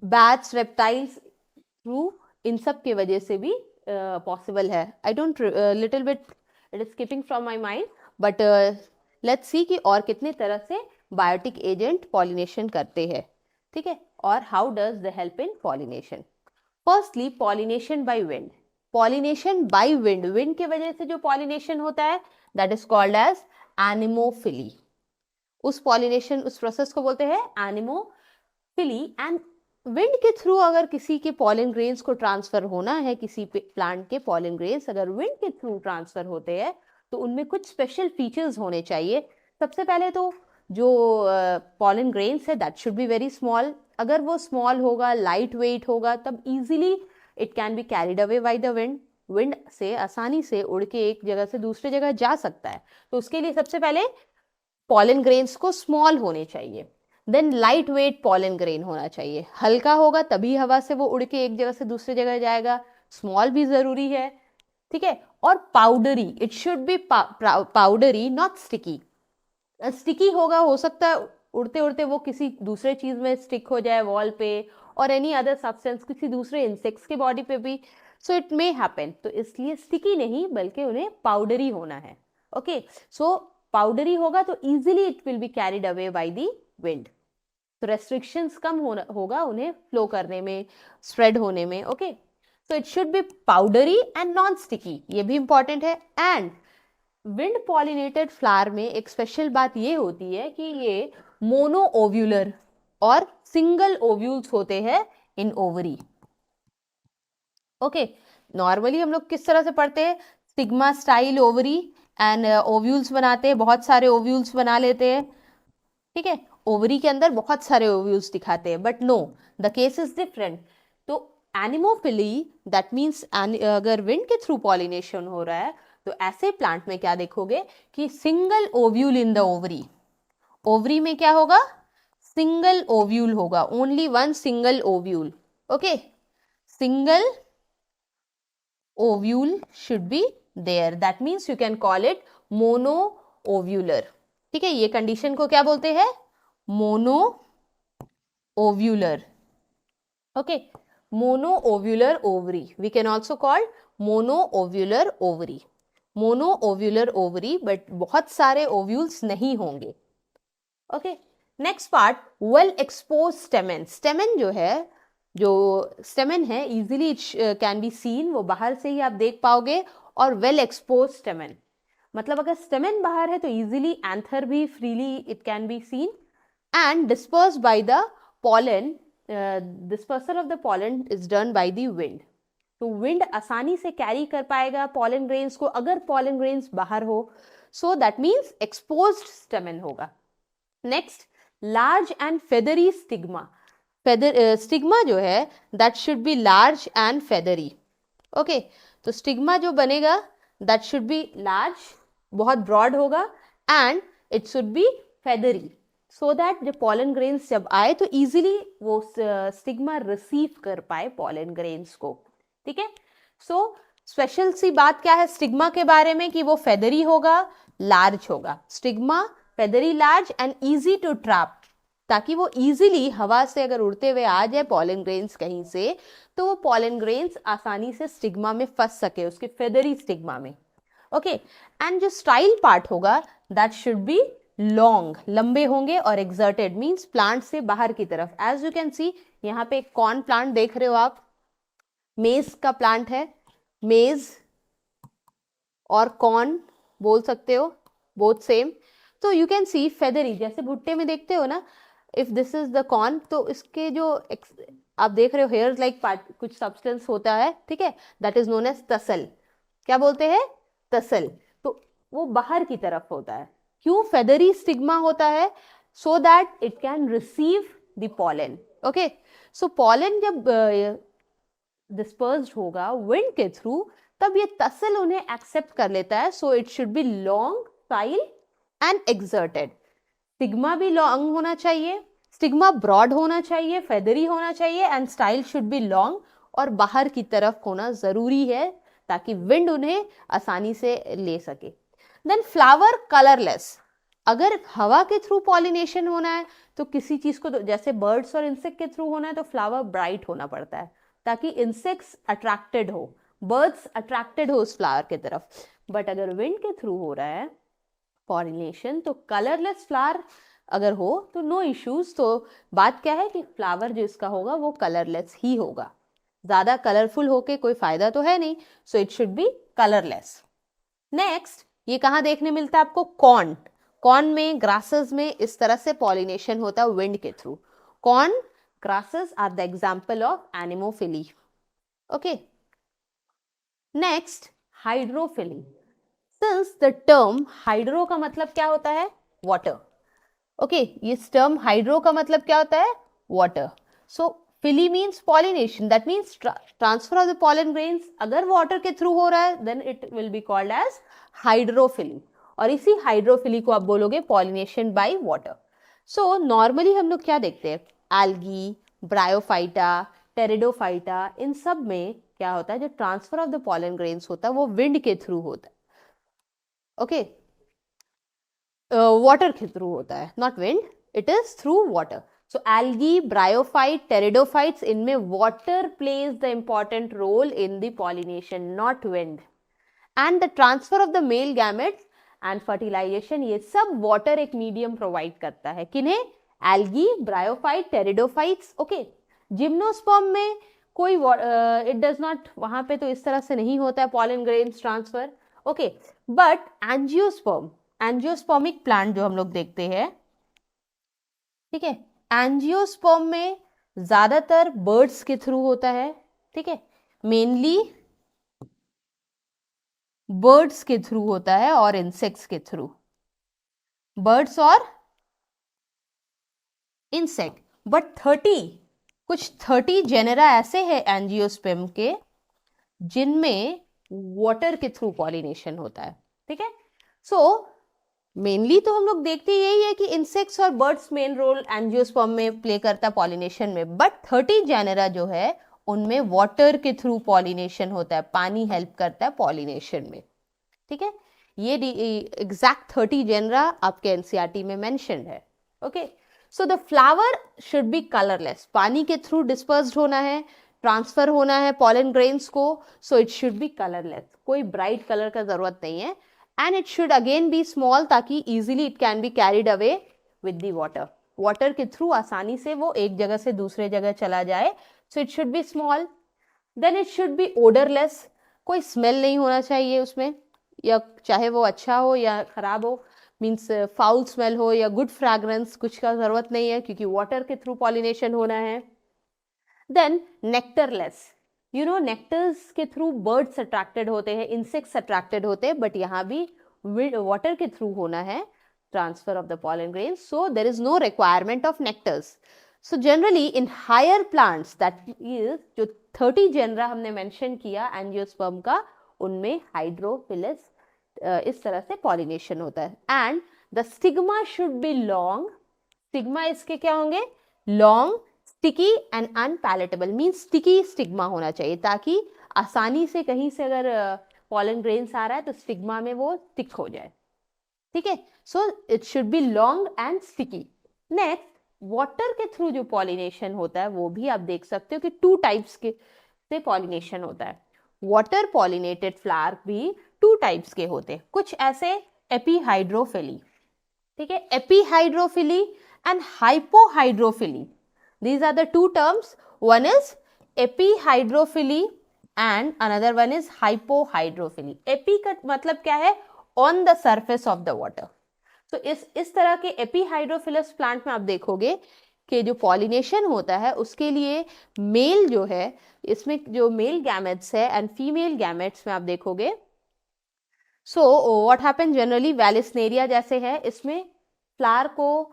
बैट्स, रेप्टाइल्स थ्रू, इन सब के वजह से भी पॉसिबल है. I don't little bit it is skipping from my mind but let's see कि और कितने तरह से बायोटिक एजेंट पॉलिनेशन करते हैं. ठीक है. और how does the help in pollination. Firstly pollination by wind. Pollination by wind, wind के वजह से जो पॉलिनेशन होता है that is called as anemophily. उस पॉलिनेशन, उस प्रोसेस को बोलते हैं एनिमोफिली. एंड विंड के थ्रू अगर किसी के पॉलन ग्रेन्स को ट्रांसफर होना है, किसी प्लांट के पॉलन ग्रेन्स अगर विंड के थ्रू ट्रांसफर होते हैं तो उनमें कुछ स्पेशल फीचर्स होने चाहिए। सबसे पहले तो जो पॉलन ग्रेन्स है that should be very small. अगर वो स्मॉल होगा, लाइट वेट होगा, तब easily it can be carried away by the wind. Wind से आसानी से उड़ के एक जगह से दूसरी जगह जा सकता है। तो उसके लिए सबसे पहले पॉलन ग्रेन्स को स्मॉल होने चाहिए। Then light weight pollen grain होना चाहिए, हल्का होगा तभी हवा से वो उड़ के एक जगह से दूसरी जगह जाएगा। स्मॉल भी जरूरी है, ठीक है। और powdery, it should B powdery not sticky. Sticky होगा, हो सकता है उड़ते उड़ते वो किसी दूसरे चीज में स्टिक हो जाए, वॉल पे और एनी अदर सब्सटेंस, किसी दूसरे इंसेक्ट्स के बॉडी पे भी, सो इट मे हैपन। तो इसलिए स्टिकी नहीं बल्कि उन्हें पाउडरी होना है। ओके, सो पाउडरी होगा तो easily it will be carried away by the wind. तो रेस्ट्रिक्शंस कम होगा उन्हें फ्लो करने में, स्प्रेड होने में। Okay, so it should B powdery and non sticky, ये भी इंपॉर्टेंट है। एंड विंड पॉलिनेटेड फ्लावर में एक स्पेशल बात ये होती है कि ये मोनो ओव्यूलर और सिंगल ओव्यूल्स होते हैं इन ओवरी। ओके, नॉर्मली हम लोग किस तरह से पढ़ते हैं, stigma style ovary and ovules बनाते हैं, बहुत सारे ओव्यूल्स बना लेते हैं, ठीक है। ओवरी के अंदर बहुत सारे ओव्यूल्स दिखाते हैं, but no, the case is different. तो एनिमोफिली दैट मीन्स अगर विंड के थ्रू पॉलिनेशन हो रहा है तो ऐसे प्लांट में क्या देखोगे कि single ovule in the ovary. Ovary में क्या होगा, सिंगल ओव्यूल होगा, only one single ovule. Okay, single ovule should be there, that means you can call it mono ovular, ठीक है। ये कंडीशन को क्या बोलते हैं, mono ovular. Okay, mono ovular ovary, we can also call mono ovular ovary. Mono ovular ovary, but बहुत सारे ओव्यूल्स नहीं होंगे। Okay, next part, well exposed stamen. Stamen जो है, जो स्टेमन है easily it can be seen, वो बाहर से ही आप देख पाओगे। और वेल एक्सपोज स्टेमन मतलब अगर स्टेमन बाहर है तो इजीली एंथर भी freely it can be scene. And disperse by the pollen, dispersal of the pollen is done by the wind. तो विंड आसानी से कैरी कर पाएगा पॉलन ग्रेन्स को अगर पॉलन ग्रेन्स बाहर हो, so that means exposed stamen होगा। Next, large and feathery stigma. Stigma जो है that should be large and feathery. Okay, तो स्टिग्मा जो बनेगा दैट शुड बी लार्ज, बहुत ब्रॉड होगा, and it should be feathery, so that जब पॉलन ग्रेन्स जब आए तो इजीली वो स्टिग्मा रिसीव कर पाए पॉलन ग्रेन्स को, ठीक है। सो स्पेशल सी बात क्या है स्टिग्मा के बारे में कि वो फेदरी होगा, लार्ज होगा। Stigma feathery, large and easy to trap, ताकि वो इजीली हवा से अगर उड़ते हुए आ जाए पॉलन ग्रेन्स कहीं से, तो वो पॉलन ग्रेन्स आसानी से स्टिग्मा में फंस सके, उसके फेदरी स्टिग्मा में। ओके, एंड जो स्टाइल पार्ट होगा दैट शुड बी लॉन्ग, लंबे होंगे, और एक्सर्टेड मीन्स प्लांट से बाहर की तरफ। एज यू कैन सी यहाँ पे एक कॉर्न प्लांट देख रहे हो आप, मेज का प्लांट है, मेज और कॉर्न बोल सकते हो, बोथ सेम। तो यू कैन सी फेदरी, जैसे भुट्टे में देखते हो ना, if this is the corn, तो इसके जो आप देख रहे हो हेयर लाइक कुछ सब्सटेंस होता है, ठीक है, दैट इज नोन एज तसल। क्या बोलते हैं, तसल। तो वो बाहर की तरफ होता है। क्यों फेदरी स्टिग्मा होता है, so that it can receive the pollen. Okay, so pollen जब डिस्पर्स्ड होगा विंड के थ्रू, तब ये तसल उन्हें एक्सेप्ट कर लेता है। So it should be long, style and exerted. Stigma भी लॉन्ग होना चाहिए, स्टिग्मा ब्रॉड होना चाहिए, फेदरी होना चाहिए, and style should be long और बाहर की तरफ होना जरूरी है ताकि विंड उन्हें आसानी से ले सके। Then flower colourless. अगर हवा के थ्रू पॉलिनेशन होना है तो किसी चीज को, जैसे बर्ड्स और इंसेक्ट के थ्रू होना है तो फ्लावर ब्राइट होना पड़ता है ताकि इंसेक्ट्स अट्रैक्टेड हो, बर्ड्स अट्रैक्टेड हो उस फ्लावर के तरफ। बट अगर विंड के थ्रू हो रहा है पॉलिनेशन तो कलरलेस फ्लावर अगर हो तो नो इश्यूज। तो बात क्या है कि फ्लावर जो इसका होगा वो कलरलेस ही होगा, ज्यादा कलरफुल होके कोई फायदा तो है नहीं। सो it should be colourless. Next, ये कहाँ देखने मिलता है आपको, कॉर्न। कॉर्न में, ग्रासेस में इस तरह से पॉलिनेशन होता है विंड के through. Corn Grasses are the example of anemophily. Okay. Next, hydrophily. Since the term hydro का मतलब क्या होता है? Water. Okay, इस term hydro का मतलब क्या होता है? Water. So, phily means pollination. That means transfer of the pollen grains. अगर water के through हो रहा है, then it will be called as hydrophily. और इसी hydrophily को आप बोलोगे pollination by water. So, normally हम लोग क्या देखते हैं? Algae, Bryophyta, Pteridophyta, इन सब में क्या होता है? जो transfer of the pollen grains होता है वो विंड के थ्रू होता है. ओके, वाटर के थ्रू होता है, not wind, it is through water. So algae, bryophyte, pteridophytes, इनमें water plays the important role in the pollination, not wind. And the transfer of the male gametes and fertilization, ये सब वाटर एक मीडियम प्रोवाइड करता है. किन्हें? Algae, bryophyte, pteridophytes. Okay, gymnosperm में कोई इट डज नॉट, वहां पे तो इस तरह से नहीं होता है pollen grains transfer. Okay, but angiosperm, angiospermic plant जो हम लोग देखते हैं, ठीक है, एंजियोस्पर्म में ज्यादातर बर्ड्स के थ्रू होता है. ठीक है, मेनली बर्ड्स के थ्रू होता है और इंसेक्ट्स के थ्रू, बर्ड्स और इंसेक्ट. बट 30 जेनेरा ऐसे हैं एंजियोस्पर्म के जिनमें वाटर के थ्रू पॉलिनेशन होता है. ठीक है, सो मेनली तो हम लोग देखते यही है कि इंसेक्ट्स और बर्ड्स मेन रोल एंजियोस्पर्म में प्ले करता है पॉलिनेशन में. बट 30 जेनेरा जो है उनमें वाटर के थ्रू पॉलिनेशन होता है, पानी हेल्प करता है पॉलिनेशन में. ठीक है, ये एग्जैक्ट 30 जेनेरा आपके एनसीईआरटी में मेंशन्ड है. Okay, so the flower should be colourless, पानी के थ्रू डिस्पर्स्ड होना है, ट्रांसफर होना है पॉलन ग्रेन्स को, so it should be colourless, कोई ब्राइट कलर का जरूरत नहीं है. And it should again be small, ताकि easily it can be carried away with the water, water के थ्रू आसानी से वो एक जगह से दूसरे जगह चला जाए. So it should be small. Then it should be odourless, कोई स्मेल नहीं होना चाहिए उसमें, या चाहे वो अच्छा हो या खराब हो, मीन्स फाउल स्मेल हो या गुड फ्रैग्रेंस, कुछ का जरूरत नहीं है क्योंकि वाटर के थ्रू पॉलिनेशन होना है. Then nectarless, you know nectars के थ्रू बर्ड्स अट्रैक्टेड होते हैं, इंसेक्ट्स अट्रैक्टेड होते हैं, बट यहाँ भी वाटर के थ्रू होना है transfer of the pollen grain, so there is no requirement of nectars. So generally in higher plants, that is जो 30 जेनरा हमने मेंशन किया एंजियोस्पर्म का, उनमें हाइड्रोफिलस इस तरह से पॉलिनेशन होता है. And the stigma should be long, stigma इसके क्या होंगे? Long, sticky and unpalatable, means sticky stigma होना चाहिए, ताकि आसानी से कहीं से अगर पॉलन ग्रेन्स आ रहा है तो स्टिग्मा में वो स्टिक हो जाए. ठीक है, so it should be long and sticky. Next, water के थ्रू जो पॉलिनेशन होता है वो भी आप देख सकते हो कि 2 टाइप्स के से पॉलिनेशन होता है. वाटर पॉलिनेटेड फ्लावर भी 2 टाइप्स के होते हैं. कुछ ऐसे एपीहाइड्रोफिली, ठीक है, एपीहाइड्रोफिली and hypohydrophily. These are the 2 terms. One is epihydrophily and another one is hypohydrophily. Epi का मतलब क्या है? On the surface of the water. So इस तरह के epihydrophilous plant में आप देखोगे कि जो pollination होता है उसके लिए मेल जो है, इसमें जो मेल गैमेट्स है एंड फीमेल गैमेट्स में आप देखोगे. So what happens generally, Vallisneria जैसे है, इसमें फ्लावर को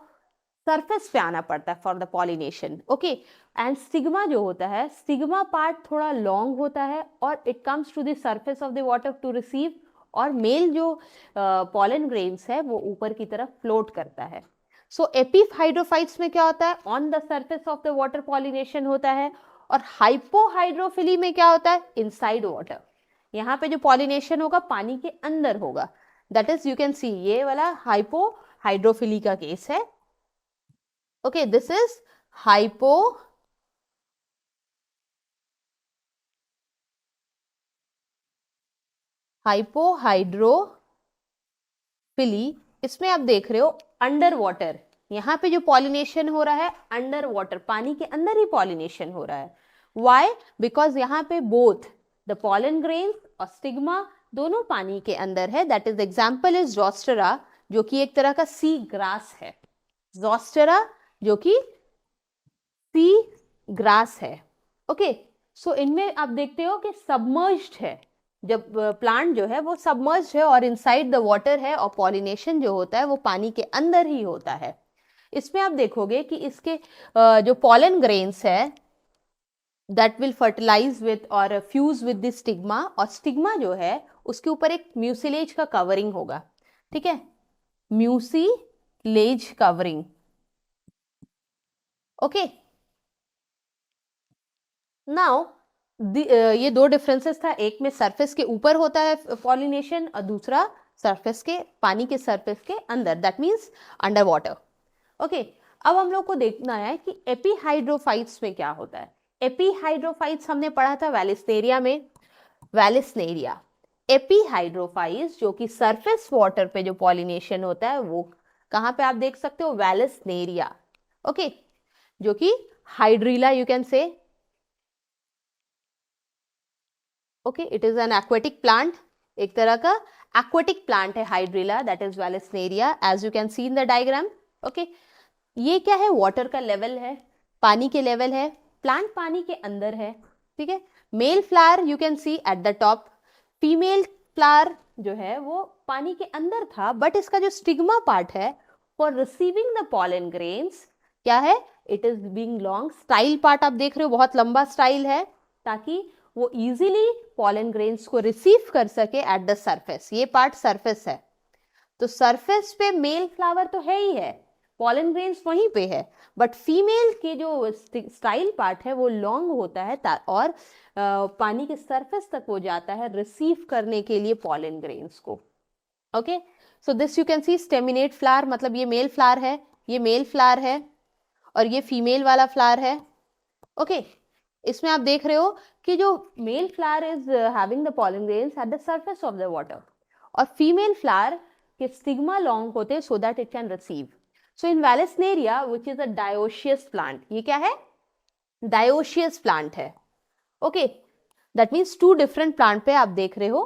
सरफेस पे आना पड़ता है for the pollination. Okay, and stigma जो होता है, स्टिग्मा पार्ट थोड़ा लॉन्ग होता है और it comes to the surface of the water to receive, और मेल जो पॉलन ग्रेन्स है वो ऊपर की तरफ फ्लोट करता है. सो एपीहाइड्रोफाइट्स में क्या होता है? On the surface of the water pollination होता है. और हाइपोहाइड्रोफिली में क्या होता है? Inside water. यहाँ पे जो पॉलिनेशन होगा पानी के अंदर होगा. दैट इज, यू कैन सी, ये वाला हाइपोहाइड्रोफिली का केस है. Okay, this is hypohydrophily. इसमें आप देख रहे हो अंडर वाटर, यहाँ पे जो पॉलिनेशन हो रहा है अंडर वाटर, पानी के अंदर ही पॉलिनेशन हो रहा है. Why? Because यहाँ पे बोथ द पॉलन ग्रेन्स और स्टिग्मा दोनों पानी के अंदर है. That is example is Zostera, जो कि एक तरह का सी ग्रास है. जोस्टेरा जो कि सी ग्रास है। ओके, सो इनमें आप देखते हो कि सबमर्ज्ड है, जब प्लांट जो है वो सबमर्ज्ड है और इनसाइड द वाटर है, और पॉलिनेशन जो होता है वो पानी के अंदर ही होता है। इसमें आप देखोगे कि इसके जो पॉलन ग्रेन्स है दैट विल फर्टिलाइज विद और फ्यूज विद द स्टिग्मा, और स्टिग्मा जो है उसके ऊपर एक म्यूसिलेज का कवरिंग होगा, ठीक है, म्यूसिलेज कवरिंग। ओके, नाउ ये दो डिफरेंसेस था, एक में सरफेस के ऊपर होता है पॉलिनेशन और दूसरा सरफेस के पानी के सरफेस के अंदर, that means under water. Okay, अब हम लोग को देखना है कि एपीहाइड्रोफाइट्स में क्या होता है। एपीहाइड्रोफाइट्स हमने पढ़ा था वैलिस्नेरिया में, वैलिस्नेरिया। एपीहाइड्रोफाइट्स जो कि सरफेस वाटर पे जो पॉलिनेशन होता है वो कहाँ पे आप देख सकते हो, वैलिस्नेरिया। ओके, जो कि hydrilla you can say. Okay, it is an aquatic plant, एक तरह का एक्वेटिक प्लांट है hydrilla, that is vallisneria as you can see in the diagram. Okay, ये क्या है, वाटर का लेवल है, पानी के लेवल है, प्लांट पानी के अंदर है, ठीक है। Male flower you can C at the top, female flower जो है वो पानी के अंदर था, बट इसका जो स्टिग्मा पार्ट है for receiving the pollen grains क्या है, it is being long. Style part आप देख रहे हो, बहुत लंबा स्टाइल है, ताकि वो इजीली पॉलन ग्रेन्स को रिसीव कर सके एट द सरफेस। ये पार्ट सरफेस है, तो सरफेस पे मेल फ्लावर तो है ही है, पॉलन ग्रेन्स वहीं पे है, बट फीमेल के जो स्टाइल पार्ट है वो लॉन्ग होता है और पानी के सरफेस तक वो जाता है रिसीव करने के लिए पॉलन ग्रेन्स को। Okay, so this you can C staminate flower, मतलब ये मेल फ्लावर है, ये मेल फ्लावर है, और ये फीमेल वाला फ्लावर है। ओके, इसमें आप देख रहे हो कि जो male flower is having the pollen grains at the surface of the water, और फीमेल फ्लावर के स्टिग्मा लॉन्ग होते हैं so that it can receive. So in vallisneria which is a dioecious plant, ये क्या है, डायोशियस प्लांट है। Okay, that means two different plant पे आप देख रहे हो।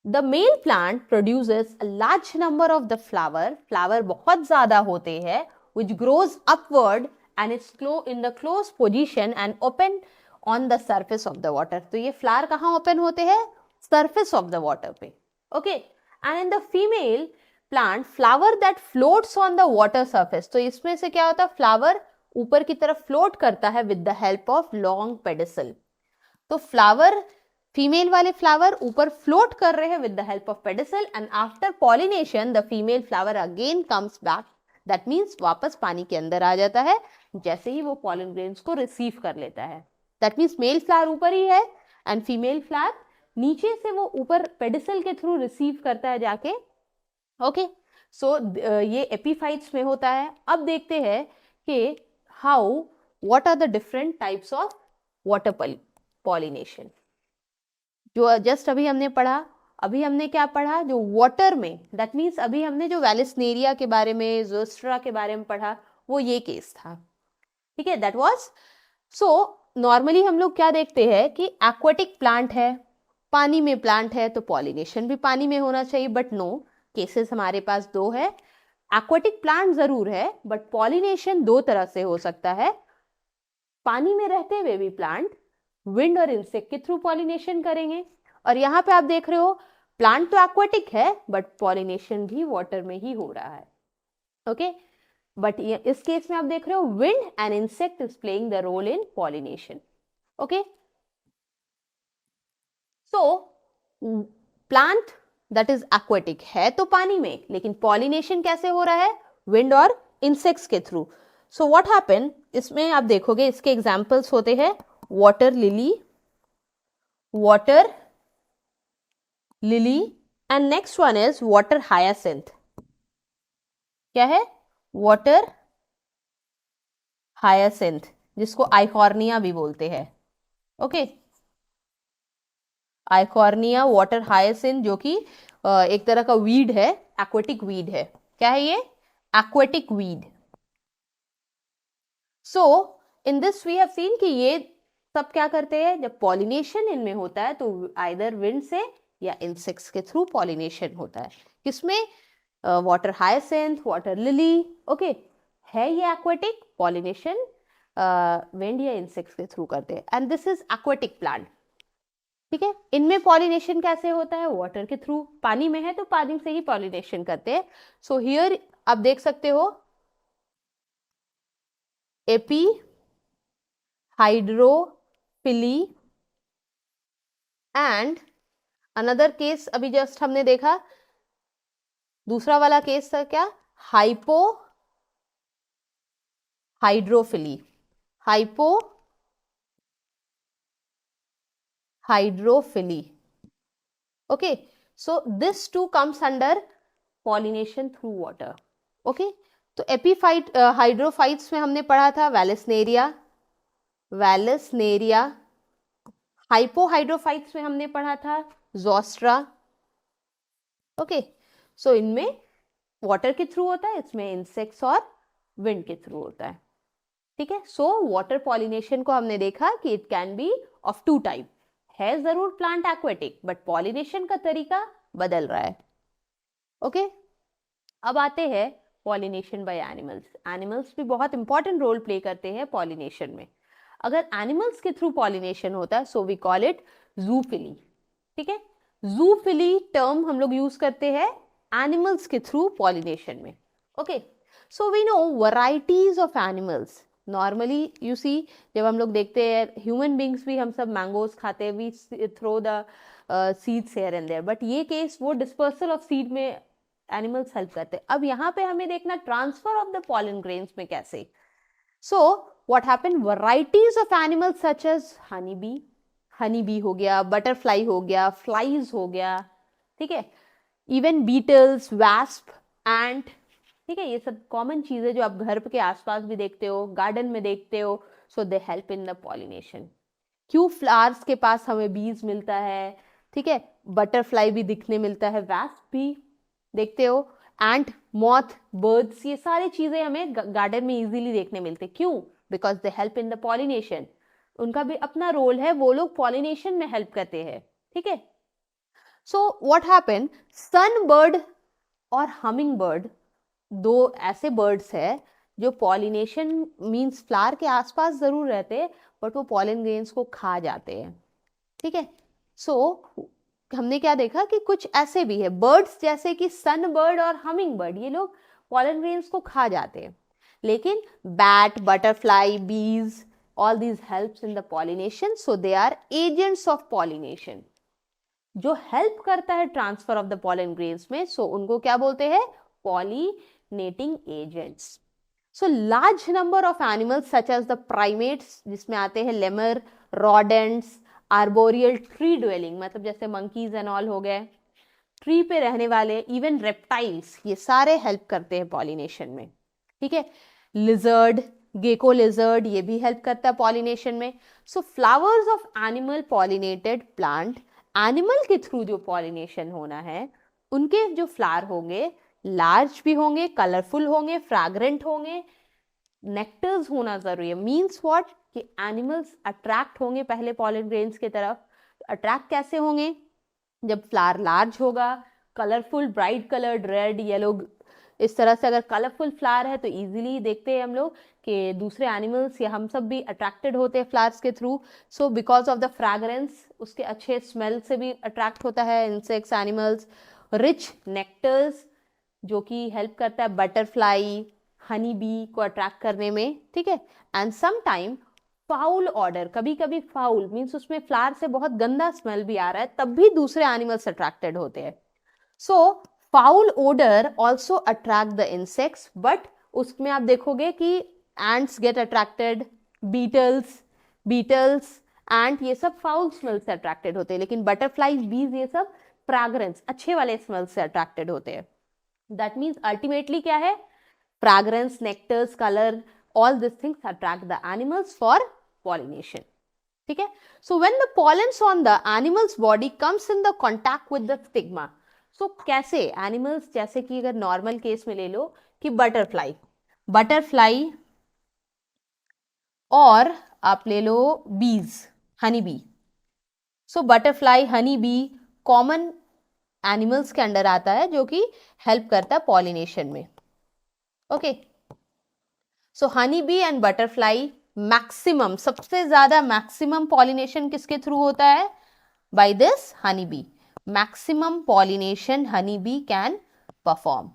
The male plant produces a large number of the flower, flower बहुत ज्यादा होते हैं, which grows upward and it's in the close position and open on the surface of the water। तो ये फ्लावर कहाँ ओपन होते हैं, surface of the water पे। okay, and in the female plant flower that floats on the water surface, तो इसमें से क्या होता है, फ्लावर ऊपर की तरफ फ्लोट करता है with the help of long pedicel। तो फ्लावर, फीमेल वाले फ्लावर ऊपर फ्लोट कर रहे हैं with the help of pedicel, and after pollination the female flower again comes back, that means वापस पानी के अंदर आ जाता है जैसे ही वो पॉलन ग्रेन्स को रिसीव कर लेता है। दैट मीन्स मेल फ्लावर ऊपर ही है एंड फीमेल फ्लावर नीचे से वो ऊपर पेडिसल के थ्रू रिसीव करता है जाके। ओके, सो ये एपीफाइट्स में होता है। अब देखते हैं कि how, what are the different types of water pollination. जो जस्ट अभी हमने पढ़ा, अभी हमने क्या पढ़ा, जो वाटर में, दैट मीन्स अभी हमने जो वैलिस्नेरिया के बारे में, ज़ोस्ट्रा के बारे में पढ़ा, वो ये केस था, ठीक है, दैट वाज। सो नॉर्मली हम लोग क्या देखते हैं कि एक्वाटिक प्लांट है, पानी में प्लांट है, तो पॉलिनेशन भी पानी में होना चाहिए, बट नो, केसेस हमारे पास दो है। एक्वाटिक प्लांट जरूर है, बट पॉलिनेशन दो तरह से हो सकता है। पानी में रहते हुए भी प्लांट विंड और इंसेक्ट के थ्रू पॉलिनेशन करेंगे, और यहाँ पे आप देख रहे हो प्लांट तो एक्वाटिक है बट पॉलिनेशन भी वाटर में ही हो रहा है। ओके, बट इस केस में आप देख रहे हो wind and insect is playing the role in pollination. Okay, so plant that is aquatic है तो पानी में, लेकिन पॉलिनेशन कैसे हो रहा है, विंड और इंसेक्ट्स के थ्रू। सो व्हाट हैपन, इसमें आप देखोगे इसके एग्जांपल्स होते हैं water lily, water lily, and next one is water hyacinth. क्या है, वाटर हायासिंथ, जिसको आइकॉर्निया भी बोलते हैं। ओके, आइकॉर्निया, वाटर हायासिंथ, जो कि एक तरह का वीड है, एक्वेटिक वीड है। क्या है ये, aquatic weed. So in this we have seen कि ये सब क्या करते हैं, जब पॉलिनेशन इनमें होता है तो आइदर विंड से या इंसेक्ट्स के थ्रू पॉलिनेशन होता है। किसमें, water hyacinth, water lily. Okay, है ये एक्वेटिक, पॉलिनेशन विंड या इंसेक्ट्स के थ्रू करते हैं। And this is aquatic plant, ठीक है। इनमें पॉलिनेशन कैसे होता है? वाटर के थ्रू, पानी में है तो पानी से ही पॉलिनेशन करते हैं। सो हियर आप देख सकते हो AP hydrophily and another case अभी जस्ट हमने देखा, दूसरा वाला केस था क्या? Hypo hydrophily, hypo hydrophily. Okay, so this too comes under pollination through water. Okay, तो एपीफाइट हाइड्रोफाइट्स में हमने पढ़ा था वैलेसनेरिया, वैलेसनेरिया। हाइपोहाइड्रोफाइट्स में हमने पढ़ा था जोस्ट्रा। ओके, सो इनमें वाटर के थ्रू होता है, इसमें इंसेक्ट्स और विंड के थ्रू होता है, ठीक है। सो वाटर पॉलिनेशन को हमने देखा कि it can be of two type, है जरूर प्लांट एक्वेटिक, बट पॉलिनेशन का तरीका बदल रहा है। ओके, अब आते हैं पॉलिनेशन बाय एनिमल्स। एनिमल्स भी बहुत इंपॉर्टेंट रोल प्ले करते हैं पॉलिनेशन में। अगर एनिमल्स के थ्रू पॉलिनेशन होता है so we call it zoophily, ठीक है। जूफिली टर्म हम लोग यूज करते हैं एनिमल्स के थ्रू पॉलिनेशन में। Okay, so we know varieties of animals. Normally you see, जब हम लोग देखते हैं ह्यूमन बींग्स भी, हम सब मैंगोज खाते हैं, we throw the seeds here and there, but ये केस वो डिस्पर्सल ऑफ सीड में एनिमल्स हेल्प करते हैं। अब यहाँ पे हमें देखना transfer of the pollen grains में कैसे। So what happen, varieties of animals such as honey bee हो गया, बटरफ्लाई हो गया, फ्लाइज हो गया, ठीक है, इवन बीटल्स, वैस्प, एंट, ठीक है, ये सब कॉमन चीजें जो आप घर के आसपास भी देखते हो, गार्डन में देखते हो। So they help in the pollination. क्यों फ्लावर्स के पास हमें बीज मिलता है, ठीक है, बटरफ्लाई भी दिखने मिलता है, वैस्प भी देखते हो, एंट, मॉथ, बर्ड्स, ये सारी चीजें हमें गार्डन में इजीली देखने मिलते। क्यों? Because they help in the pollination. उनका भी अपना रोल है, वो लोग पॉलिनेशन में हेल्प करते हैं, ठीक है। So what happen, sunbird और हमिंग बर्ड दो ऐसे बर्ड्स है जो पॉलिनेशन मीन्स फ्लावर के आसपास जरूर रहते हैं, बट वो पॉलन ग्रेन्स को खा जाते हैं, ठीक है। सो हमने क्या देखा कि कुछ ऐसे भी है बर्ड्स जैसे कि सन बर्ड और हमिंग बर्ड, ये लोग पॉलन ग्रेन्स को खा जाते हैं, लेकिन bat, butterfly, bees, all these helps in the pollination, so they are agents of pollination, जो हेल्प करता है transfer of the pollen grains में। सो उनको क्या बोलते हैं? Pollinating agents. So large number of animals such as the primates, जिसमें आते हैं lemur, rodents, arboreal, tree dwelling, मतलब जैसे मंकीज एंड ऑल हो गए, ट्री पे रहने वाले, इवन रेप्टाइल्स, ये सारे हेल्प करते हैं पॉलिनेशन में, ठीक है। लिजर्ड, गेको लिजर्ड, ये भी हेल्प करता है पॉलिनेशन में। सो flowers of animal pollinated plant, animal के थ्रू जो पॉलिनेशन होना है, उनके जो फ्लावर होंगे लार्ज भी होंगे, कलरफुल होंगे, फ्रैग्रेंट होंगे, नेक्टर्स होना जरूरी है। मीन्स व्हाट, कि एनिमल्स अट्रैक्ट होंगे पहले पॉलन ग्रेन्स की तरफ। अट्रैक्ट कैसे होंगे? जब फ्लावर लार्ज होगा, colourful, bright coloured, red, yellow, इस तरह से अगर कलरफुल फ्लावर है तो इजीली देखते हैं हम लोग कि दूसरे एनिमल्स या हम सब भी अट्रैक्टेड होते हैं फ्लावर्स के through. So because of the fragrance, उसके अच्छे स्मेल से भी अट्रैक्ट होता है इंसेक्ट्स, एनिमल्स। रिच नेक्टर्स, जो कि हेल्प करता है बटरफ्लाई, हनी बी को अट्रैक्ट करने में, ठीक है। And some time foul odour, कभी कभी फाउल मीन्स उसमें फ्लावर से बहुत गंदा स्मेल भी आ रहा है, तब भी दूसरे एनिमल्स अट्रैक्टेड होते हैं। So foul odour also attract the insects, but उसमें आप देखोगे कि ants get attracted, beetles ant, ये सब फाउल स्मेल से अट्रैक्टेड होते हैं, लेकिन बटरफ्लाईज, बीज, ये सब फ्रैग्रेंस, अच्छे वाले स्मेल से अट्रैक्टेड होते हैं। दैट मीन्स अल्टीमेटली क्या है? Fragrance, nectars, colour, all these things attract the animals for pollination, ठीक है। So when the pollens on the animal's body comes in the contact with the stigma, so कैसे animals, जैसे कि अगर नॉर्मल केस में ले लो कि बटरफ्लाई और आप ले लो bees, honey bee. So butterfly, honey bee common animals के अंडर आता है जो कि हेल्प करता है पॉलिनेशन में, okay. So honeybee and butterfly maximum, सबसे ज्यादा मैक्सिमम पॉलिनेशन किसके थ्रू होता है? By this honey bee. Maximum pollination honey bee can perform.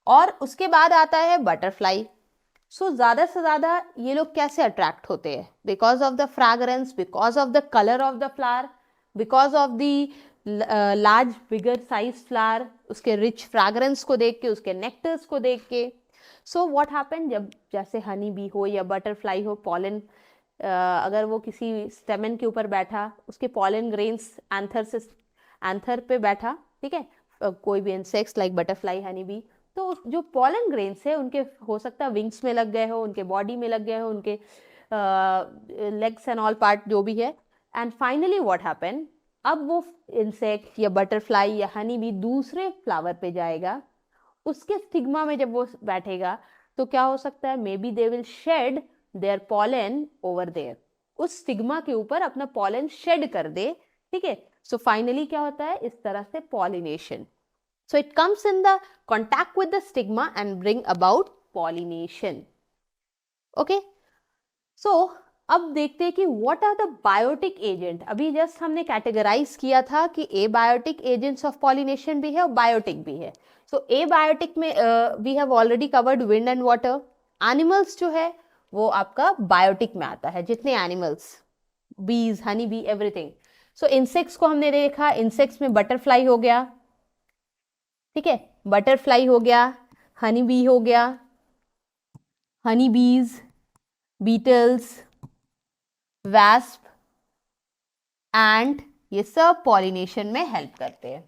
और उसके बाद आता है बटरफ्लाई। सो ज्यादा से ज्यादा ये लोग कैसे अट्रैक्ट होते हैं? Because of the fragrance, because of the colour of the flower, because of the large bigger size flower, उसके रिच फ्रैग्रेंस को देख के, उसके नेक्टर्स को देख के। सो व्हाट हैपन, जब जैसे हनी बी हो या बटरफ्लाई हो, पॉलन अगर वो किसी स्टेमन के ऊपर बैठा, उसके पॉलन ग्रेन्स एंथर पे बैठा, ठीक है, कोई भी insects like butterfly, honey B, तो जो पॉलन ग्रेन्स है उनके हो सकता है विंग्स में लग गए हो, उनके बॉडी में लग गए हो, उनके लेग्स एंड ऑल पार्ट जो भी है। एंड फाइनली व्हाट हैपन, अब वो इंसेक्ट या बटरफ्लाई या हनी बी दूसरे फ्लावर पे जाएगा, उसके स्टिग्मा में जब वो बैठेगा तो क्या हो सकता है, maybe they will shed their pollen over there, उस स्टिग्मा के ऊपर अपना पॉलन शेड कर दे, ठीक है। सो फाइनली क्या होता है, इस तरह से pollination. So it comes in the contact with the stigma and bring about pollination. Okay. So अब देखते हैं कि what are the biotic agent। अभी जस्ट हमने कैटेगराइज किया था कि abiotic agents of pollination भी है और biotic भी है। So abiotic में we have already covered wind and water। Animals जो है वो आपका biotic में आता है, जितने animals, bees, honey bee, everything। So insects को हमने देखा, insects में butterfly हो गया, ठीक है, बटरफ्लाई हो गया, हनी बी हो गया, हनी बीज, बीटल्स, वैस्प, एंड, ये सब पॉलिनेशन में हेल्प करते हैं,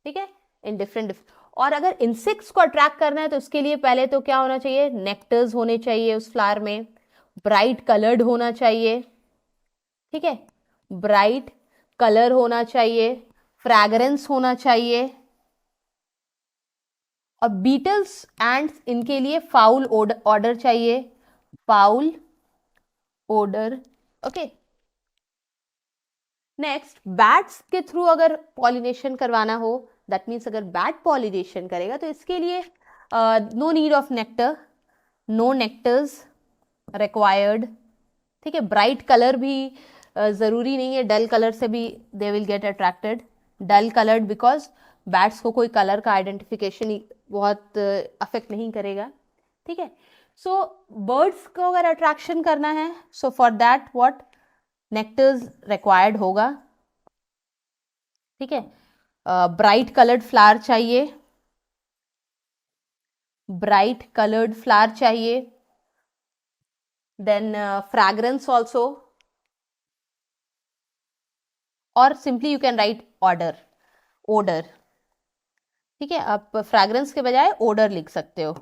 ठीक है, इन डिफरेंट। और अगर इंसेक्ट्स को अट्रैक्ट करना है तो उसके लिए पहले तो क्या होना चाहिए, नेक्टर्स होने चाहिए उस फ्लावर में, ब्राइट कलर्ड होना चाहिए, ठीक है, ब्राइट कलर होना चाहिए, फ्रैग्रेंस होना चाहिए। और बीटल्स एंड्स, इनके लिए फाउल ऑर्डर चाहिए, foul order, okay. Next, bats के थ्रू अगर पॉलिनेशन करवाना हो, दैट मीन्स अगर बैट पॉलिनेशन करेगा तो इसके लिए no need of nectar, no nectars required, ठीक है। ब्राइट कलर भी जरूरी नहीं है, डल कलर से भी they will get attracted, dull coloured, because bats को कोई कलर का आइडेंटिफिकेशन बहुत अफेक्ट नहीं करेगा, ठीक है। सो बर्ड्स को अगर अट्रैक्शन करना है, so for that what, nectars required होगा, ठीक है। ब्राइट कलर्ड फ्लावर चाहिए, ब्राइट कलर्ड फ्लावर चाहिए, देन फ्रैग्रेंस ऑल्सो, और simply you can write order, odour, ठीक है, आप फ्रैग्रेंस के बजाय ओडर लिख सकते हो।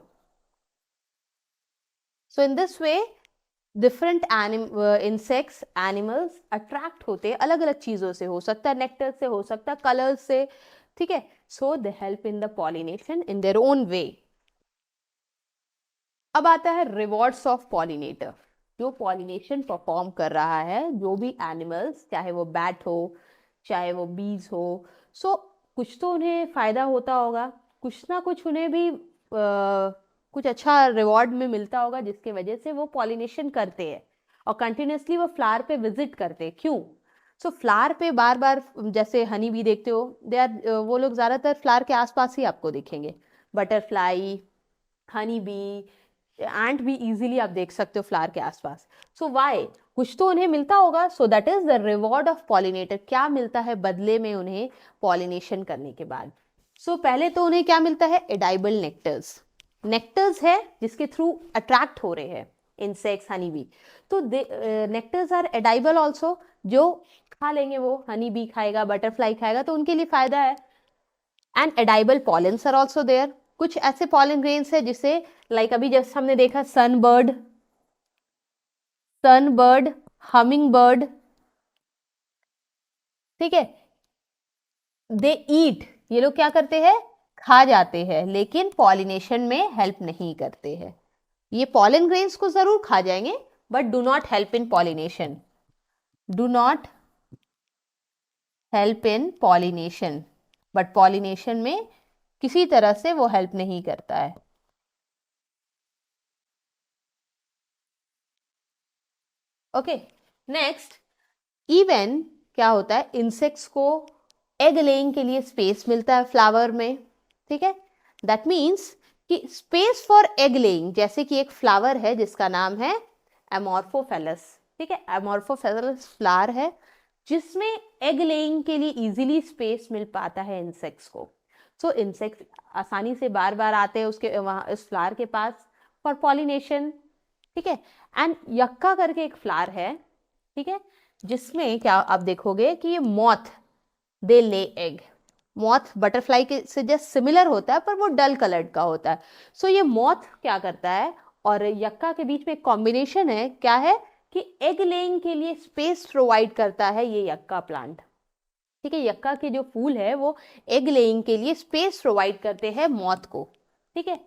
So in this way different insects, animals attract होते हैं अलग अलग चीजों से, हो सकता है नेक्टर से, हो सकता है कलर से, ठीक है। So they help in the pollination in their own way. अब आता है रिवॉर्ड्स ऑफ पॉलिनेटर, जो पॉलिनेशन परफॉर्म कर रहा है, जो भी एनिमल्स, चाहे वो बैट हो, चाहे वो बीज हो, सो कुछ तो उन्हें फायदा होता होगा, कुछ ना कुछ उन्हें भी कुछ अच्छा रिवॉर्ड में मिलता होगा, जिसके वजह से वो पॉलिनेशन करते हैं और कंटिन्यूसली वो फ्लावर पे विजिट करते हैं। क्यों? सो फ्लावर पे बार बार, जैसे हनी बी देखते हो, दे आर, वो लोग ज़्यादातर फ्लावर के आसपास ही आपको दिखेंगे, बटरफ्लाई, हनी बी, एंट भी इजीली आप देख सकते हो फ्लावर के आसपास। सो वाई, कुछ तो उन्हें मिलता होगा, सो that is the reward of pollinator. क्या मिलता है बदले में उन्हें पॉलिनेशन करने के बाद? सो पहले तो उन्हें क्या मिलता है, एडाइबल नेक्टर्स, नेक्टर्स है जिसके थ्रू अट्रैक्ट हो रहे हैं इंसेक्ट्स, हनी बी, तो नेक्टर्स आर एडाइबल ऑल्सो, जो खा लेंगे, वो हनी बी खाएगा, बटरफ्लाई खाएगा, तो उनके लिए फायदा है। And edible pollens are also there, कुछ ऐसे पॉलन ग्रेन्स है जिसे, लाइक अभी जस्ट हमने देखा सनबर्ड, हमिंग बर्ड, ठीक है, दे ईट, ये लोग क्या करते हैं, खा जाते हैं, लेकिन पॉलिनेशन में हेल्प नहीं करते हैं। ये पॉलन ग्रेन्स को जरूर खा जाएंगे, but do not help in pollination, do not help in pollination, but pollination में किसी तरह से वो हेल्प नहीं करता है। ओके, नेक्स्ट, इवन क्या होता है, इंसेक्ट्स को एग लेइंग के लिए स्पेस मिलता है फ्लावर में, ठीक है। दैट मीन्स कि स्पेस फॉर एग लेइंग, जैसे कि एक फ्लावर है जिसका नाम है एमोर्फोफेलस, ठीक है, एमोर्फोफेलस फ्लावर है जिसमें एग लेइंग के लिए इजीली स्पेस मिल पाता है इंसेक्ट्स को। सो इंसेक्ट्स आसानी से बार बार आते हैं उसके वहाँ इस फ्लावर के पास फॉर पॉलिनेशन, ठीक है। एंड यक्का करके एक फ्लावर है, ठीक है, जिसमें क्या आप देखोगे कि ये मॉथ दे ले एग, मॉथ बटरफ्लाई के से जस्ट सिमिलर होता है पर वो डल कलर्ड का होता है। सो ये मॉथ क्या करता है और यक्का के बीच में एक कॉम्बिनेशन है, क्या है कि एग लेइंग के लिए स्पेस प्रोवाइड करता है ये यक्का प्लांट, ठीक है। यक्का के जो फूल है वो एग लेइंग के लिए स्पेस प्रोवाइड करते हैं मॉथ को, ठीक है।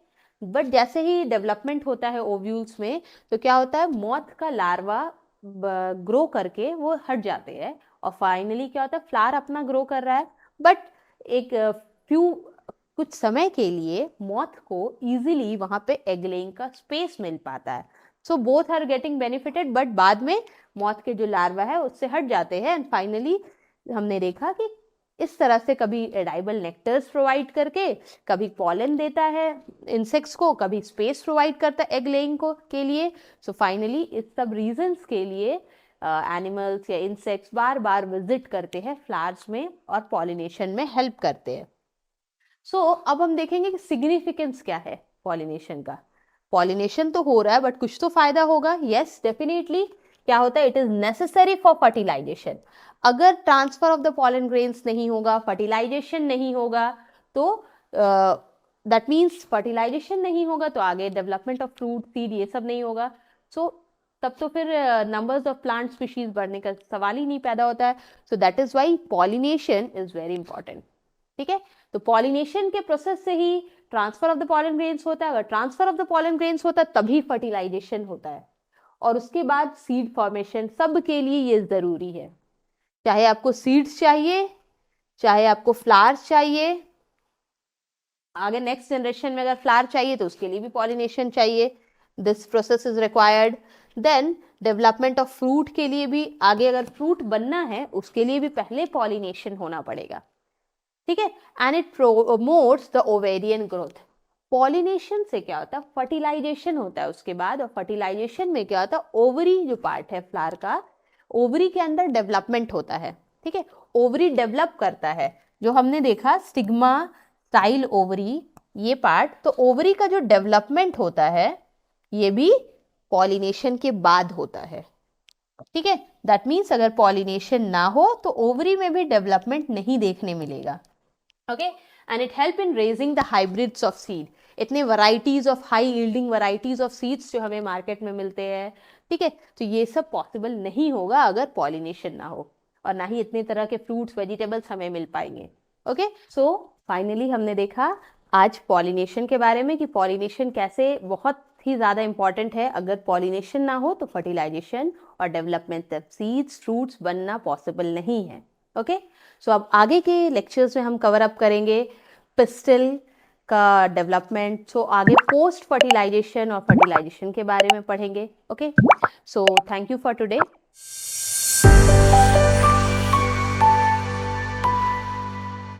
बट जैसे ही डेवलपमेंट होता है ओव्यूल्स में, तो क्या होता है, मॉथ का लार्वा ग्रो करके वो हट जाते हैं और फाइनली क्या होता है, फ्लावर अपना ग्रो कर रहा है, बट एक कुछ समय के लिए मॉथ को इजीली वहां पे एग लेइंग का स्पेस मिल पाता है। So both are getting benefited, but बाद में मॉथ के जो लार्वा है उससे हट जाते हैं एंड फाइनली हमने देखा कि इस तरह से कभी एडाइबल नेक्टर्स प्रोवाइड करके, कभी पॉलन देता है इंसेक्ट्स को, कभी स्पेस प्रोवाइड करता है एग लेइंग को के लिए। सो फाइनली इस सब रीजंस के लिए एनिमल्स या इंसेक्ट्स बार बार विजिट करते हैं फ्लावर्स में और पॉलिनेशन में हेल्प करते हैं। सो अब हम देखेंगे कि सिग्निफिकेंस क्या है पॉलिनेशन का। पॉलिनेशन तो हो रहा है बट कुछ तो फायदा होगा, यस डेफिनेटली। क्या होता है, it is necessary for fertilization. अगर transfer of the pollen grains नहीं होगा, फर्टिलाइजेशन नहीं होगा, तो दैट मीन्स फर्टिलाइजेशन नहीं होगा तो आगे डेवलपमेंट ऑफ फ्रूट सीड ये सब नहीं होगा। सो तब तो फिर नंबर्स ऑफ प्लांट स्पीशीज बढ़ने का सवाल ही नहीं पैदा होता है। So that is why pollination is very important, ठीक है। तो पॉलिनेशन के प्रोसेस से ही transfer of the pollen grains होता है, अगर transfer of the pollen grains होता है तभी फर्टिलाइजेशन होता है, और उसके बाद सीड फॉर्मेशन। सब के लिए ये जरूरी है, चाहे आपको सीड्स चाहिए, चाहे आपको फ्लावर्स चाहिए, आगे नेक्स्ट जनरेशन में अगर फ्लावर चाहिए तो उसके लिए भी पॉलिनेशन चाहिए, this process is required. Then development of fruit के लिए भी, आगे अगर फ्रूट बनना है उसके लिए भी पहले पॉलिनेशन होना पड़ेगा, ठीक है। And it promotes the ovarian growth. Pollination से क्या होता है, फर्टिलाइजेशन होता है उसके बाद, और फर्टिलाइजेशन में क्या होता है, ओवरी जो पार्ट है फ्लावर का, ओवरी के अंदर डेवलपमेंट होता है, ठीक है। ओवरी डेवलप करता है, जो हमने देखा स्टिग्मा स्टाइल ओवरी ये पार्ट, तो ओवरी का जो डेवलपमेंट होता है ये भी पॉलिनेशन के बाद होता है, ठीक है। दैट मीन्स अगर पॉलिनेशन ना हो तो ओवरी में भी डेवलपमेंट नहीं देखने मिलेगा, okay. And it help in raising the hybrids of seed. इतने varieties of high yielding varieties of seeds जो हमें मार्केट में मिलते हैं, ठीक है, तो ये सब पॉसिबल नहीं होगा अगर पॉलिनेशन ना हो, और ना ही इतने तरह के फ्रूट्स वेजिटेबल्स हमें मिल पाएंगे, ओके। सो फाइनली हमने देखा आज पॉलिनेशन के बारे में कि पॉलिनेशन कैसे बहुत ही ज़्यादा इंपॉर्टेंट है। अगर पॉलिनेशन ना हो तो फर्टिलाइजेशन और डेवलपमेंट ऑफ सीड्स फ्रूट्स बनना पॉसिबल नहीं है, ओके। सो अब आगे के लेक्चर्स में हम कवर अप करेंगे पिस्टिल का डेवलपमेंट, सो आगे पोस्ट फर्टिलाइजेशन और फर्टिलाइजेशन के बारे में पढ़ेंगे, okay. So thank you for today.